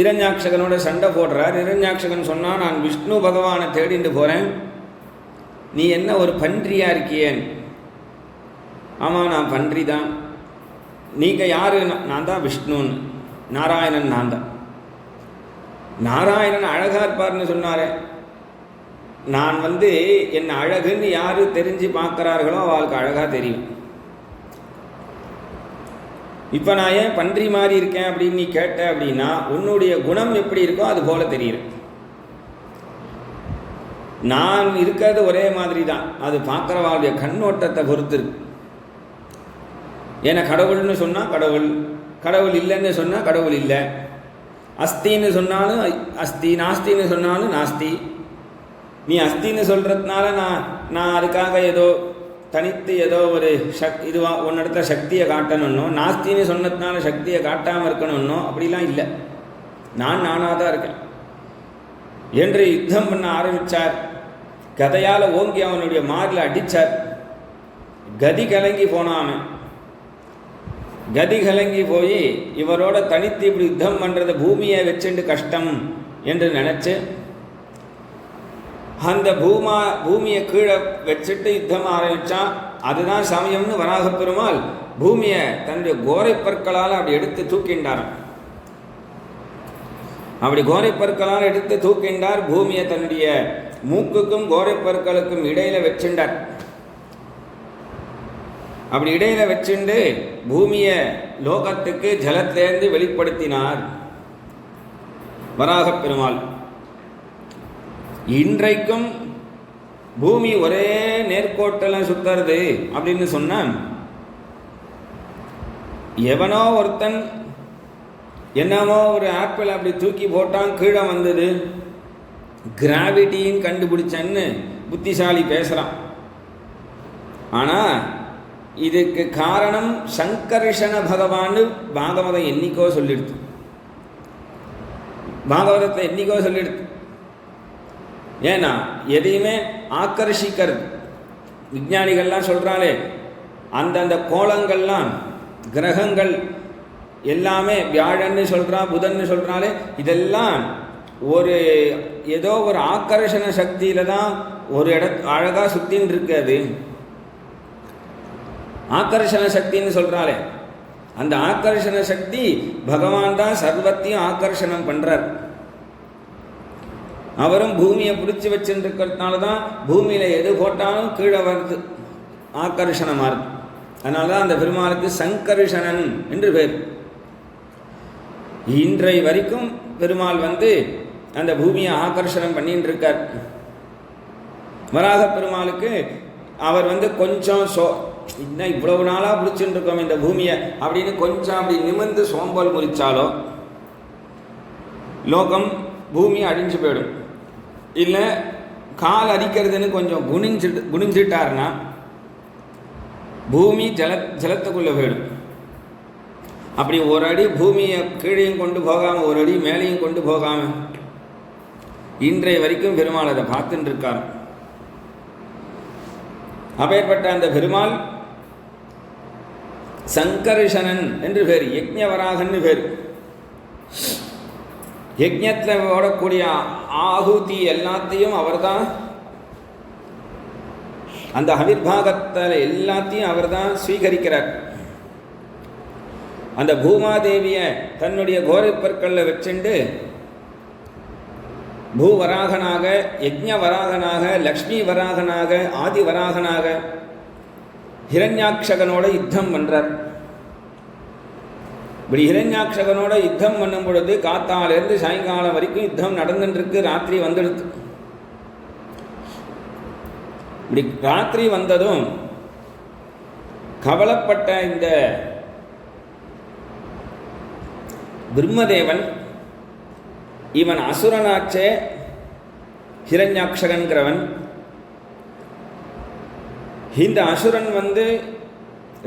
இரண்யாட்சகனோட சண்டை போடுறார். இரண்யாட்சகன் சொன்னால், நான் விஷ்ணு பகவானை தேடிட்டு போகிறேன், நீ என்ன ஒரு பன்றியா இருக்கியேன்? ஆமாம், நான் பன்றி தான். நீங்கள் யாரு? நான் தான் விஷ்ணுன்னு. நாராயணன் நான் தான். நாராயணன் அழகா இருப்பார்னு சொன்னாரே. நான் என்ன அழகுன்னு யாரு தெரிஞ்சு பார்க்குறார்களோ அவளுக்கு அழகாக தெரியும். இப்போ நான் ஏன் பன்றி மாதிரி இருக்கேன் அப்படின்னு நீ கேட்ட அப்படின்னா, உன்னுடைய குணம் எப்படி இருக்கோ அது போல தெரியுது. நான் இருக்கிறது ஒரே மாதிரி தான், அது பார்க்குறவாளுடைய கண்ணோட்டத்தை பொறுத்து இருக்கு. ஏன்னா கடவுள்னு சொன்னால் கடவுள், கடவுள் இல்லைன்னு சொன்னால் கடவுள் இல்லை, அஸ்தின்னு சொன்னாலும் அஸ்தி, நாஸ்தின்னு சொன்னாலும் நாஸ்தி. நீ அஸ்தின்னு சொல்கிறதுனால நான் அதுக்காக ஏதோ தனித்து ஏதோ ஒரு இதுவாக ஒன்னிடத்துல சக்தியை காட்டணுன்னோ, நாஸ்தின்னு சொன்னதுனால சக்தியை காட்டாமல் இருக்கணுன்னோ அப்படிலாம் இல்லை. நானாக தான் இருக்கேன் என்று யுத்தம் பண்ண ஆரம்பித்தார். கதையால் ஓங்கி அவனுடைய மாரில் அடித்தார். கதி கலங்கி போனான். கதி கலங்கி போய் இவரோட தனித்து இப்படி யுத்தம் பண்ணுறது பூமியை வச்சுட்டு கஷ்டம் என்று நினச்சி அந்த பூமியை கீழே வச்சுட்டு யுத்தம் ஆரம்பித்தான். அதுதான் சமயம்னு வராகப் பெருமாள் பூமியை தன்னுடைய கோரை பற்களால் அப்படி எடுத்து தூக்கின்றார். அப்படி கோரை பற்களால் எடுத்து தூக்கின்றார். பூமியை தன்னுடைய மூக்குக்கும் கோரை பற்களுக்கும் இடையில வச்சுண்டார். அப்படி இடையில வச்சுண்டு பூமியை லோகத்துக்கு ஜலத்திலேருந்து வெளிப்படுத்தினார் வராகப் பெருமாள். இன்றைக்கும் பூமி ஒரே நேர்கோட்டில் சுத்துறது அப்படின்னு சொன்ன, எவனோ ஒருத்தன் என்னமோ ஒரு ஆப்பிள் அப்படி தூக்கி போட்டான், கீழே வந்தது, கிராவிட்டின்னு கண்டுபிடிச்சன்னு புத்திசாலி பேசுகிறான். ஆனால் இதுக்கு காரணம் சங்கர்ஷண பகவான்னு பாகவதம் என்னைக்கோ சொல்லிடுது. பாகவதத்தை என்னைக்கோ சொல்லிடுது. ஏன்னா எதையுமே ஆக்கர்ஷிக்கிறது. விஞ்ஞானிகள்லாம் சொல்கிறாளே, அந்தந்த கோளங்கள்லாம் கிரகங்கள் எல்லாமே வியாழன்னு சொல்கிறா, புதன்னு சொல்கிறாளே, இதெல்லாம் ஒரு ஏதோ ஒரு ஆக்கர்ஷண சக்தியில் தான் ஒரு அழகாக சுத்தின்னு இருக்காது. ஆக்கர்ஷண சக்தின்னு சொல்கிறாளே, அந்த ஆக்கர்ஷண சக்தி பகவான் தான் சர்வத்தையும் ஆக்கர்ஷணம் பண்ணுறார். அவரும் பூமியை பிடிச்சி வச்சுருக்கிறதுனால தான் பூமியில் எது போட்டாலும் கீழே வருது, ஆக்கர்ஷணமாக இருக்கு. அதனால தான் அந்த பெருமாளுக்கு சங்கர்ஷணன் என்று பேர். இன்றை வரைக்கும் பெருமாள் அந்த பூமியை ஆக்கர்ஷணம் பண்ணின்னு இருக்கார். வராக பெருமாளுக்கு அவர் கொஞ்சம் இன்னும் இவ்வளவு நாளாக பிடிச்சுட்டு இருக்கோம் இந்த பூமியை அப்படின்னு கொஞ்சம் அப்படி நிமிர்ந்து சோம்பல் முறிச்சாலோ பூமி அழிஞ்சு போயிடும். இல்லை கால் அடிக்கிறதுன்னு கொஞ்சம் குனிஞ்சிட்டாருன்னா பூமி ஜலத்துக்குள்ளே போயிடும். அப்படி ஒரு அடி பூமியை கீழையும் கொண்டு போகாமல் ஒரு அடி மேலேயும் கொண்டு போகாமல் இன்றைய வரைக்கும் பெருமாள் அதை பார்த்துட்டு இருக்கார். அப்பேற்பட்ட அந்த பெருமாள் சங்கர்ஷணன் என்று பேர், யஜ்ஞவராகன்னு பேர். யஜ்ஞத்தில் ஓடக்கூடிய ஆகுதி எல்லாத்தையும் அவர்தான், அந்த அவிர்வாகத்தில் எல்லாத்தையும் அவர்தான் ஸ்வீகரிக்கிறார். அந்த பூமாதேவியை தன்னுடைய கோரைப்பற்களில் வச்சுண்டு பூவராகனாக, யஜ்ஞவராகனாக, லக்ஷ்மி வராகனாக, ஆதி வராகனாக ஹிரண்யாக்ஷகனோட யுத்தம் பண்றார். இப்படி ஹிரண்யாக்ஷகனோட யுத்தம் பண்ணும் பொழுது காத்தாலேருந்து சாயங்காலம் வரைக்கும் யுத்தம் நடந்துருக்கு. ராத்திரி வந்துடுது. இப்படி ராத்திரி வந்ததும் கவலைப்பட்ட இந்த பிரம்மதேவன், இவன் அசுரனாச்சே ஹிரண்யாக்ஷகன்கிறவன், இந்த அசுரன்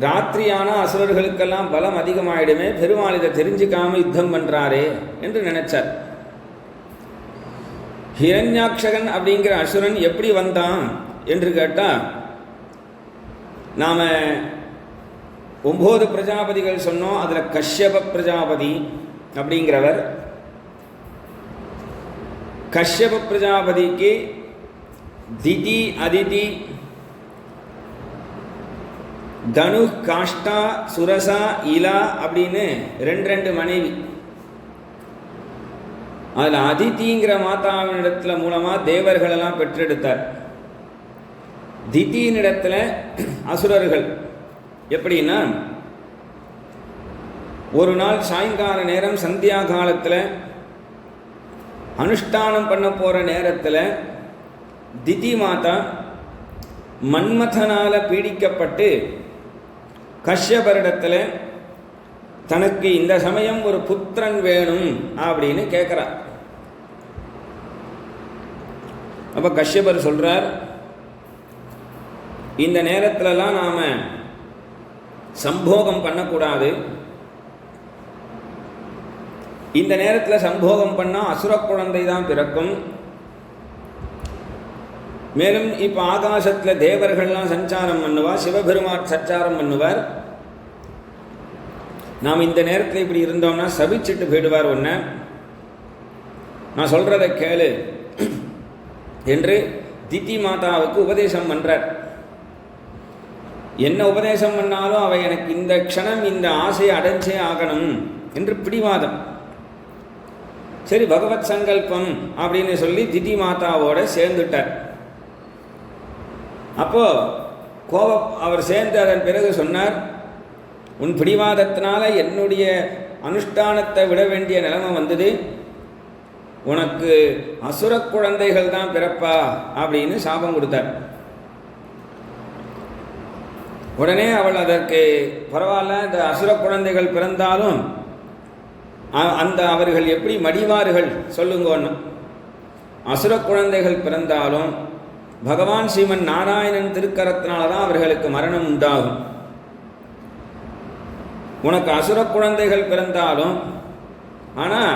ராத்திரியான அசுரர்களுக்கெல்லாம் பலம் அதிகமாயிடுமே, பெருமாள் இதை தெரிஞ்சுக்காம யுத்தம் பண்றாரே என்று நினைச்சார். ஹிரண்யாக்ஷகன் அப்படிங்கிற அசுரன் எப்படி வந்தான் என்று கேட்டால், நாம 9 பிரஜாபதிகள் சொன்னோம். அதில் கஷ்யப பிரஜாபதி அப்படிங்கிறவர், கஷ்யப பிரஜாபதிக்கு திதி, அதிதி, தனு, காஷ்டா, சுரசா, இலா அப்படின்னு 2 மனைவி. அதில் அதிதிங்கிற மாதாவினிடத்தில் மூலமாக தேவர்களெல்லாம் பெற்றெடுத்தார். திதியினிடத்தில் அசுரர்கள். எப்படின்னா, ஒரு நாள் சாயங்கால நேரம் சந்தியா காலத்தில் அனுஷ்டானம் பண்ண போகிற நேரத்தில் திதி மாதா மன்மதனால பீடிக்கப்பட்டு கஷ்யபரிடத்தில் தனக்கு இந்த சமயம் ஒரு புத்திரன் வேணும் அப்படின்னு கேட்குறார். அப்போ கஷ்யபர் சொல்கிறார், இந்த நேரத்திலலாம் நாம் சம்போகம் பண்ணக்கூடாது. இந்த நேரத்தில் சம்போகம் பண்ணால் அசுர குழந்தை தான் பிறக்கும். மேலும் இப்போ ஆகாசத்தில் தேவர்கள்லாம் சஞ்சாரம் பண்ணுவார், சிவபெருமான் சஞ்சாரம் பண்ணுவார். நாம் இந்த நேரத்தில் இப்படி இருந்தோம்னா சபிச்சுட்டு போயிடுவார் ஒன்று. நான் சொல்கிறத கேளு என்று திதி மாதாவுக்கு உபதேசம் பண்ணுறார். என்ன உபதேசம் பண்ணாலும் அவை எனக்கு இந்த க்ஷணம் இந்த ஆசையை அடைஞ்சே ஆகணும் என்று பிடிவாதம். சரி, பகவத் சங்கல்பம் அப்படின்னு சொல்லி திதி மாதாவோட சேர்ந்துட்டார். அப்போ அவர் சேர்ந்து அதன் பிறகு சொன்னார், உன் பிடிவாதத்தினால என்னுடைய அனுஷ்டானத்தை விட வேண்டிய நிலைமை வந்தது, உனக்கு அசுர குழந்தைகள் தான் பிறப்பா அப்படின்னு சாபம் கொடுத்தார். உடனே அவள் அதற்கு பரவாயில்ல, இந்த அசுர குழந்தைகள் பிறந்தாலும் அந்த அவர்கள் எப்படி மடிவார்கள் சொல்லுங்கன்னு. அசுர குழந்தைகள் பிறந்தாலும் பகவான் ஸ்ரீமன் நாராயணன் திருக்கரத்தினால தான் அவர்களுக்கு மரணம் உண்டாகும். உனக்கு அசுர குழந்தைகள் பிறந்தாலும் ஆனால்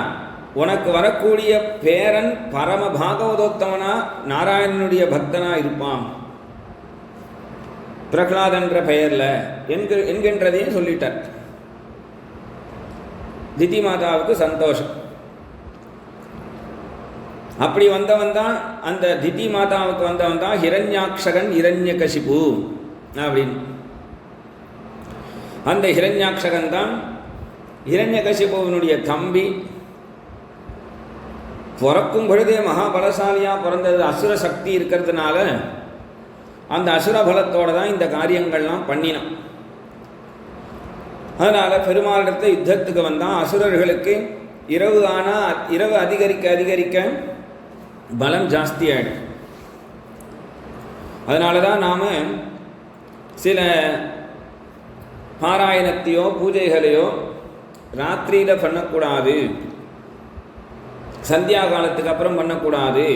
உனக்கு வரக்கூடிய பேரன் பரம பாகவதோத்தமனா நாராயணனுடைய பக்தனா இருப்பான், பிரகலாதன்ற பெயர்ல என்கின்றதையும் சொல்லிட்டார். திதி மாதாவுக்கு சந்தோஷம். அப்படி வந்தவன் தான், அந்த திதி மாதாவுக்கு வந்தவன் தான் ஹிரண்யாக்ஷகன் இரண்யகசிபு அப்படின்னு. அந்த ஹிரண்யாக்ஷகன் தான் ஹிரண்யகசிபுவினுடைய தம்பி. பிறக்கும் பொழுதே மகாபலசாலியா பிறந்தது. அசுர சக்தி இருக்கிறதுனால அந்த அசுர பலத்தோடு தான் இந்த காரியங்கள்லாம் பண்ணினான். அதனால் பெருமாளிடத்தில் யுத்தத்துக்கு வந்தான். அசுரர்களுக்கு இரவு ஆனால் இரவு அதிகரிக்க அதிகரிக்க பலம் ஜாஸ்தி ஆகிடும். அதனால தான் நாம் சில பாராயணத்தையோ பூஜைகளையோ ராத்திரியில் பண்ணக்கூடாது, சந்தியா காலத்துக்கு அப்புறம் பண்ணக்கூடாது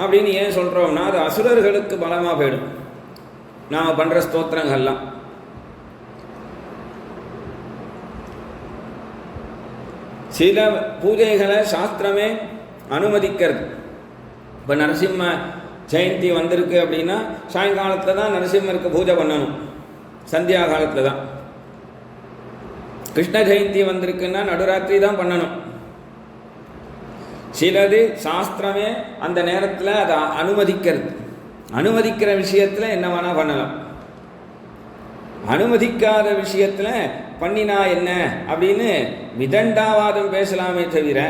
அப்படின்னு ஏன் சொல்கிறோம்னா, அது அசுரர்களுக்கு பலமாக போயிடும் நாம் பண்ணுற ஸ்தோத்திரங்கள்லாம். சில பூஜைகளை சாஸ்திரமே அனுமதிக்கிறது. இப்போ நரசிம்ம ஜெயந்தி வந்திருக்கு அப்படின்னா சாயங்காலத்தில் தான் நரசிம்மருக்கு பூஜை பண்ணணும், சந்தியா காலத்தில் தான். கிருஷ்ண ஜெயந்தி வந்திருக்குன்னா நடுராத்திரி தான் பண்ணணும். சிலது சாஸ்திரமே அந்த நேரத்தில் அதை அனுமதிக்கிறது. அனுமதிக்கிற விஷயத்தில் என்ன வேணா பண்ணலாம், அனுமதிக்காத விஷயத்தில் பண்ணினா என்ன அப்படின்னு விதண்டாவாதம் பேசலாமே தவிர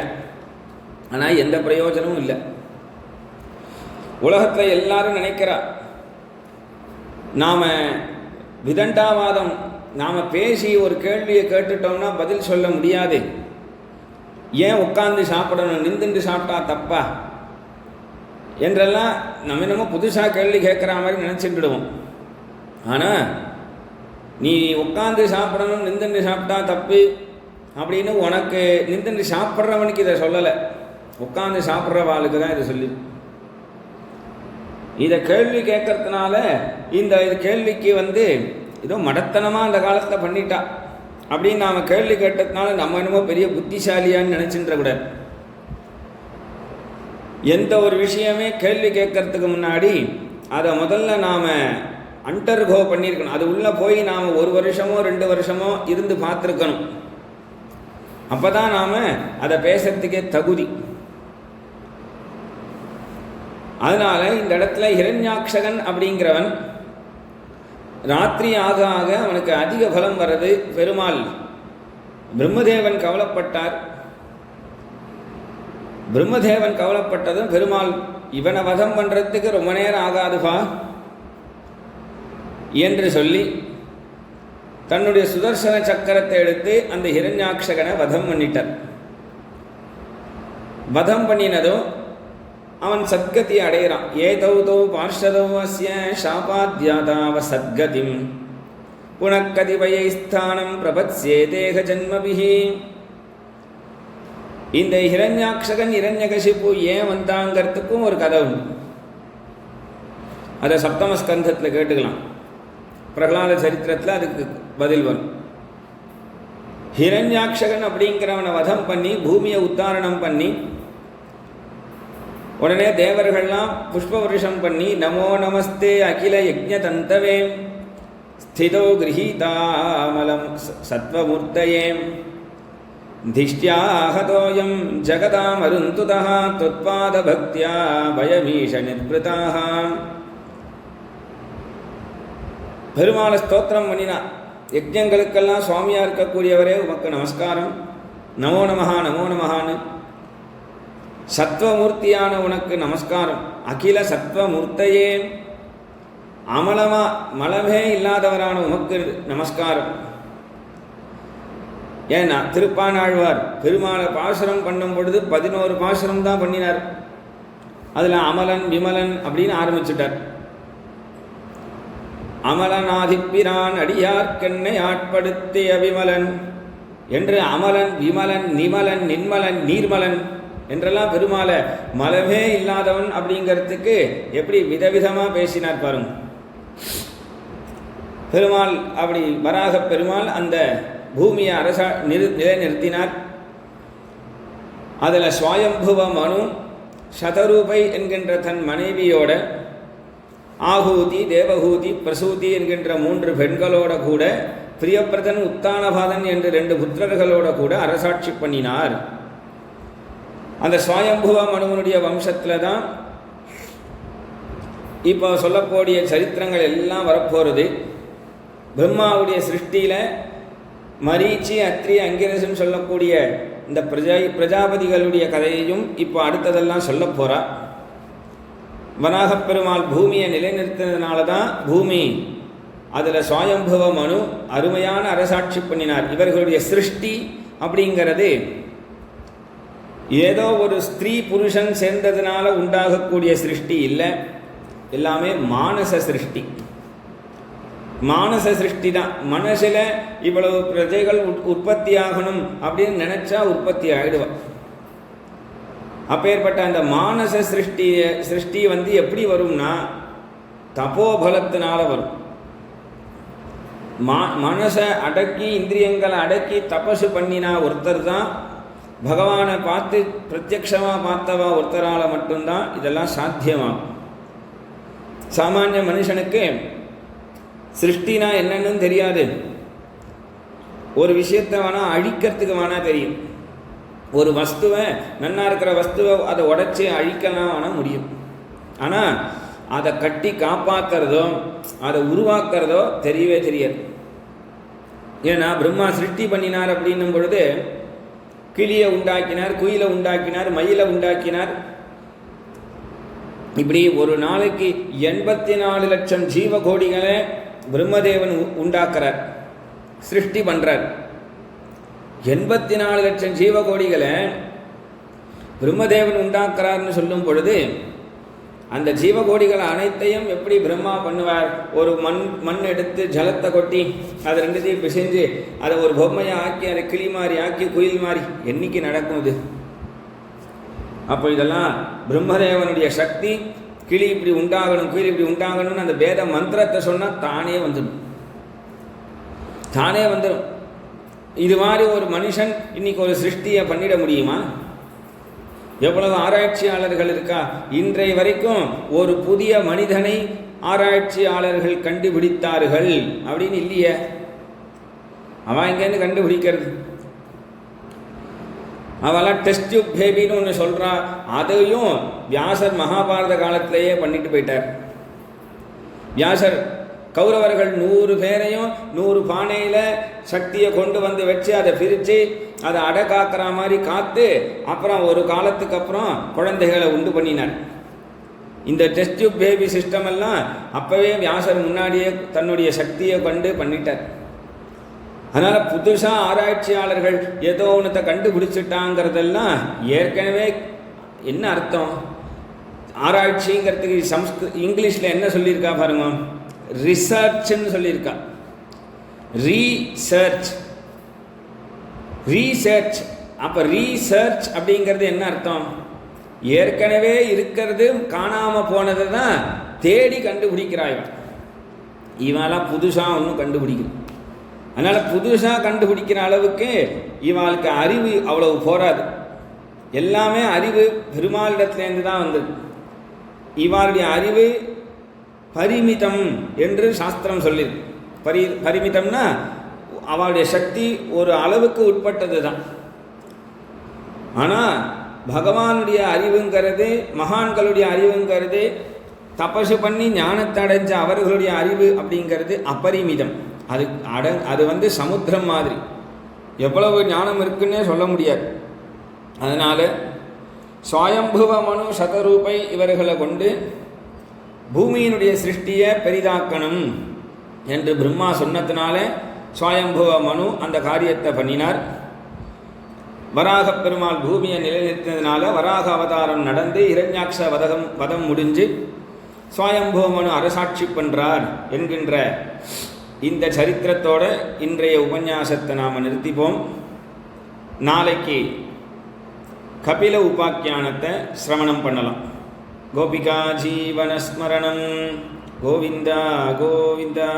ஆனால் எந்த பிரயோஜனமும் இல்லை. உலகத்தில் எல்லாரும் நினைக்கிறா நாம் விதண்டாவாதம், நாம் பேசி ஒரு கேள்வியை கேட்டுட்டோம்னா பதில் சொல்ல முடியாது, ஏன் உட்காந்து சாப்பிடணும், நின்றுண்டு சாப்பிட்டா தப்பா என்றெல்லாம் நம்ம என்னமோ புதுசாக கேள்வி கேட்குற மாதிரி நினச்சிட்டுடுவோம். ஆனால் நீ உட்காந்து சாப்பிடணும், நின்றுண்டு சாப்பிட்டா தப்பு அப்படின்னு உனக்கு நின்றுண்டு சாப்பிட்றவனுக்கு இதை சொல்லலை, உட்காந்து சாப்பிட்றவாளுக்கு தான் இதை சொல்லி. இதை கேள்வி கேட்கறதுனால இந்த கேள்விக்கு ஏதோ மடத்தனமாக அந்த காலத்தில் பண்ணிட்டா அப்படின்னு நாம் கேள்வி கேட்டதுனால நம்ம என்னமோ பெரிய புத்திசாலியான்னு நினச்சின்ற கூட. எந்த ஒரு விஷயமே கேள்வி கேட்கறதுக்கு முன்னாடி அதை முதல்ல நாம் அண்டர்கோ பண்ணியிருக்கணும். அது உள்ளே போய் நாம் 1 வருஷமோ 2 வருஷமோ இருந்து பார்த்துருக்கணும். அப்போ தான் நாம் அதை பேசுறதுக்கே தகுதி. அதனால இந்த இடத்துல ஹிரண்யாக்ஷகன் அப்படிங்கிறவன் ராத்திரி ஆக ஆக அவனுக்கு அதிக பலம் வர்றது. பெருமாள் பிரம்மதேவன் கவலைப்பட்டார். பிரம்மதேவன் கவலைப்பட்டதும் பெருமாள் இவனை வதம் பண்ணுறதுக்கு ரொம்ப நேரம் ஆகாதுபா என்று சொல்லி தன்னுடைய சுதர்சன சக்கரத்தை எடுத்து அந்த ஹிரண்யாக்ஷகனை வதம் பண்ணிட்டார். வதம் பண்ணினதும் அவன் சத்கதி அடைகிறான். ஏதௌதோ பார்ஷதோ அஸ்ய சாபாத்யாதாவ சத்கதிம் புனக்கதிபயை ஸ்தானம் பிரபத்யே தேக ஜன்மபிஹி. இந்த ஹிரண்யாக்ஷகன் இரண்யகசிப்பு ஏன் வந்தாங்கிறதுக்கும் ஒரு கதை உண்டு. அதை சப்தமஸ்கந்தத்தில் கேட்டுக்கலாம். பிரகலாத சரித்திரத்தில் அதுக்கு பதில் வரும். ஹிரண்யாக்ஷகன் அப்படிங்கிறவனை வதம் பண்ணி பூமியை உத்தாரணம் பண்ணி உடனே தேவர்கள்லாம் புஷ்ப வருஷம் பண்ணி நமோ நமஸ்தே அகில யஜ்ஞ தந்தவே ஸ்திதோ கிரஹீதாமலம் சத்வமூர்த்தயே திஷ்டியாஹதோயம் ஜகதாம் அருந்துதா தொத்பாத பக்தியா பயமீஷ நிர்பிருதாக. பெருமாளை ஸ்தோத்திரம் பண்ணினா, யஜ்ஞங்களுக்கெல்லாம் சுவாமியாக இருக்கக்கூடியவரே உமக்கு நமஸ்காரம், நமோ நமஹா நமோ நமஹான்னு. சத்வமூர்த்தியான உனக்கு நமஸ்காரம், அகில சத்வமூர்த்தையே அமலமா மலமே இல்லாதவரான உமக்கு நமஸ்காரம். ஏன்னா திருப்பானாழ்வார் பெருமாளை பாசுரம் பண்ணும் பொழுது 11 பாசுரம் தான் பண்ணினார். அதில் அமலன் விமலன் அப்படின்னு ஆரம்பிச்சுட்டார். அமலனாதிப்பிரான் அடியார்க்கென்னை ஆட்படுத்திய விமலன் என்று அமலன் விமலன் நிமலன் நின்மலன் நீர்மலன் என்றெல்லாம் பெருமாளை மலமே இல்லாதவன் அப்படிங்கிறதுக்கு எப்படி விதவிதமாக பேசினார் பாருங்க. பெருமாள் அப்படி வராக பெருமாள் அந்த பூமியை நிலைநிறுத்தினார். அதில் ஸ்வயம்புவ மனு சதரூபை என்கின்ற தன் மனைவியோட ஆகூதி தேவகூதி பிரசூதி என்கின்ற 3 பெண்களோட கூட பிரியப்பிரதன் உத்தானபாதன் என்று 2 புத்திரர்களோட கூட அரசாட்சி பண்ணினார். அந்த ஸ்வயம்புவ மனுவனுடைய வம்சத்தில் தான் இப்போ சொல்லக்கூடிய சரித்திரங்கள் எல்லாம் வரப்போகிறது. பிரம்மாவுடைய சிருஷ்டியில் மரீச்சி அத்ரி அங்கிரசன் சொல்லக்கூடிய இந்த பிரஜாபதிகளுடைய கதையையும் இப்போ அடுத்ததெல்லாம் சொல்ல போகிறா. வராகப் பெருமாள் பூமியை நிலைநிறுத்தினதுனால தான் பூமி அதில் ஸ்வயம்புவ மனு அருமையான அரசாட்சி பண்ணினார். இவர்களுடைய சிருஷ்டி அப்படிங்கிறது ஏதோ ஒரு ஸ்திரீ புருஷன் சேர்ந்ததுனால உண்டாகக்கூடிய சிருஷ்டி இல்லை, எல்லாமே மானச சிருஷ்டி. மானச சிருஷ்டி தான். மனசில் இவ்வளவு பிரஜைகள் உற்பத்தி ஆகணும் அப்படின்னு நினச்சா உற்பத்தி ஆகிடுவான். அப்பேற்பட்ட அந்த மானச சிருஷ்டி எப்படி வரும்னா தபோபலத்தினால வரும். மனசை அடக்கி இந்திரியங்களை அடக்கி தபசு பண்ணினா ஒருத்தர் தான், பகவானை பார்த்து பிரத்யக்ஷமாக பார்த்தவா ஒருத்தரால் மட்டும்தான் இதெல்லாம் சாத்தியமாகும். சாமானிய மனுஷனுக்கு சிருஷ்டினா என்னன்னு தெரியாது. ஒரு விஷயத்தை வேணால் அழிக்கிறதுக்கு வேணால் தெரியும். ஒரு வஸ்துவை, நன்னா இருக்கிற வஸ்துவை அதை உடைச்சி அழிக்கலாம் வேணால் முடியும். ஆனால் அதை கட்டி காப்பாற்றுறதோ அதை உருவாக்குறதோ தெரியவே தெரியாது. ஏன்னா பிரம்மா சிருஷ்டி பண்ணினார் அப்படின்னும் பொழுது கிளியை உண்டாக்கினார், குயிலை உண்டாக்கினார், மயிலை உண்டாக்கினார். இப்படி ஒரு நாளைக்கு 84 லட்சம் ஜீவகோடிகளை பிரம்மதேவன் உண்டாக்குறார், சிருஷ்டி பண்றார். 84 லட்சம் ஜீவகோடிகளை பிரம்மதேவன் உண்டாக்குறார்னு சொல்லும் பொழுது அந்த ஜீவகோடிகள் அனைத்தையும் எப்படி பிரம்மா பண்ணுவார்? ஒரு மண் எடுத்து ஜலத்தை கொட்டி அதை ரெண்டுத்தையும் பிசைஞ்சு அதை ஒரு பொம்மையை ஆக்கி அதை கிளி மாதிரி ஆக்கி குயில் மாதிரி என்னைக்கு நடக்கும் இது? அப்போ இதெல்லாம் பிரம்மதேவனுடைய சக்தி. கிளி இப்படி உண்டாகணும், குயில் இப்படி உண்டாகணும்னு அந்த வேத மந்திரத்தை சொன்னால் தானே வந்துடும், தானே வந்துடும். இது மாதிரி ஒரு மனுஷன் இன்னைக்கு ஒரு சிருஷ்டியை பண்ணிட முடியுமா? எவ்வளவு ஆராய்ச்சியாளர்கள் இருக்கா! இன்றைய வரைக்கும் ஒரு புதிய மனிதனை ஆராய்ச்சியாளர்கள் கண்டுபிடித்தார்கள் அப்படின்னு இல்லையே. அவன் எங்கேருந்து கண்டுபிடிக்கிறது? அவெல்லாம் டெஸ்ட் டியூப் பேபின்னு ஒன்று சொல்கிறா. அதையும் வியாசர் மகாபாரத காலத்திலேயே பண்ணிட்டு போயிட்டார். வியாசர் கௌரவர்கள் 100 பேரையும் 100 பானையில் சக்தியை கொண்டு வந்து வச்சு அதை பிரித்து அதை அடை காக்கிற மாதிரி காத்து அப்புறம் ஒரு காலத்துக்கு அப்புறம் குழந்தைகளை உண்டு பண்ணினார். இந்த டெஸ்ட் டியூப் பேபி சிஸ்டம் எல்லாம் அப்போவே வியாசர் முன்னாடியே தன்னுடைய சக்தியை கொண்டு பண்ணிட்டார். அதனால் புதுசாக ஆராய்ச்சியாளர்கள் ஏதோ ஒன்றத்தை கண்டுபிடிச்சிட்டாங்கிறதெல்லாம் ஏற்கனவே என்ன அர்த்தம்? ஆராய்ச்சிங்கிறதுக்கு இங்கிலீஷில் என்ன சொல்லியிருக்கா பாருங்க, ரிசர்ச்ன்னு சொல்லியிருக்கா. Research, research. அப்போ ரீசர்ச் அப்படிங்கிறது என்ன அர்த்தம்? ஏற்கனவே இருக்கிறது காணாமல் போனதை தான் தேடி கண்டுபிடிக்கிறாய். இவெல்லாம் புதுசாக ஒன்றும் கண்டுபிடிக்கணும். அதனால் புதுசாக கண்டுபிடிக்கிற அளவுக்கு இவளுக்கு அறிவு அவ்வளவு போராது. எல்லாமே அறிவு பெருமாளிடத்துலேருந்து தான் வந்தது. இவளுடைய அறிவு பரிமிதம் என்று சாஸ்திரம் சொல்லியிருக்கு. பரிமிதம்னா அவளுடைய சக்தி ஒரு அளவுக்கு உட்பட்டது தான். ஆனால் பகவானுடைய அறிவுங்கிறது, மகான்களுடைய அறிவுங்கிறது, தபசு பண்ணி ஞானத்தை அடைஞ்ச அவர்களுடைய அறிவு அப்படிங்கிறது அபரிமிதம். அது வந்து சமுத்திரம் மாதிரி, எவ்வளவு ஞானம் இருக்குன்னே சொல்ல முடியாது. அதனால் சுவயம்புவ மனு சதரூபை இவர்களை கொண்டு பூமியினுடைய சிருஷ்டியை பெரிதாக்கணும் என்று பிரம்மா சொன்னதுனால சுவயம்புவ மனு அந்த காரியத்தை பண்ணினார். வராக பெருமாள் பூமியை நிலைநிறுத்தினதுனால வராக அவதாரம் நடந்து இரண்யாட்ச வதம் முடிஞ்சு சுவயம்புவ மனு அரசாட்சி பண்ணுறார் என்கின்ற இந்த சரித்திரத்தோட இன்றைய உபன்யாசத்தை நாம் நிறுத்திப்போம். நாளைக்கு கபில உபாக்கியானத்தை சிரவணம் பண்ணலாம். கோபிகா ஜீவனஸ்மரணம். கோவிந்தா கோவிந்தா.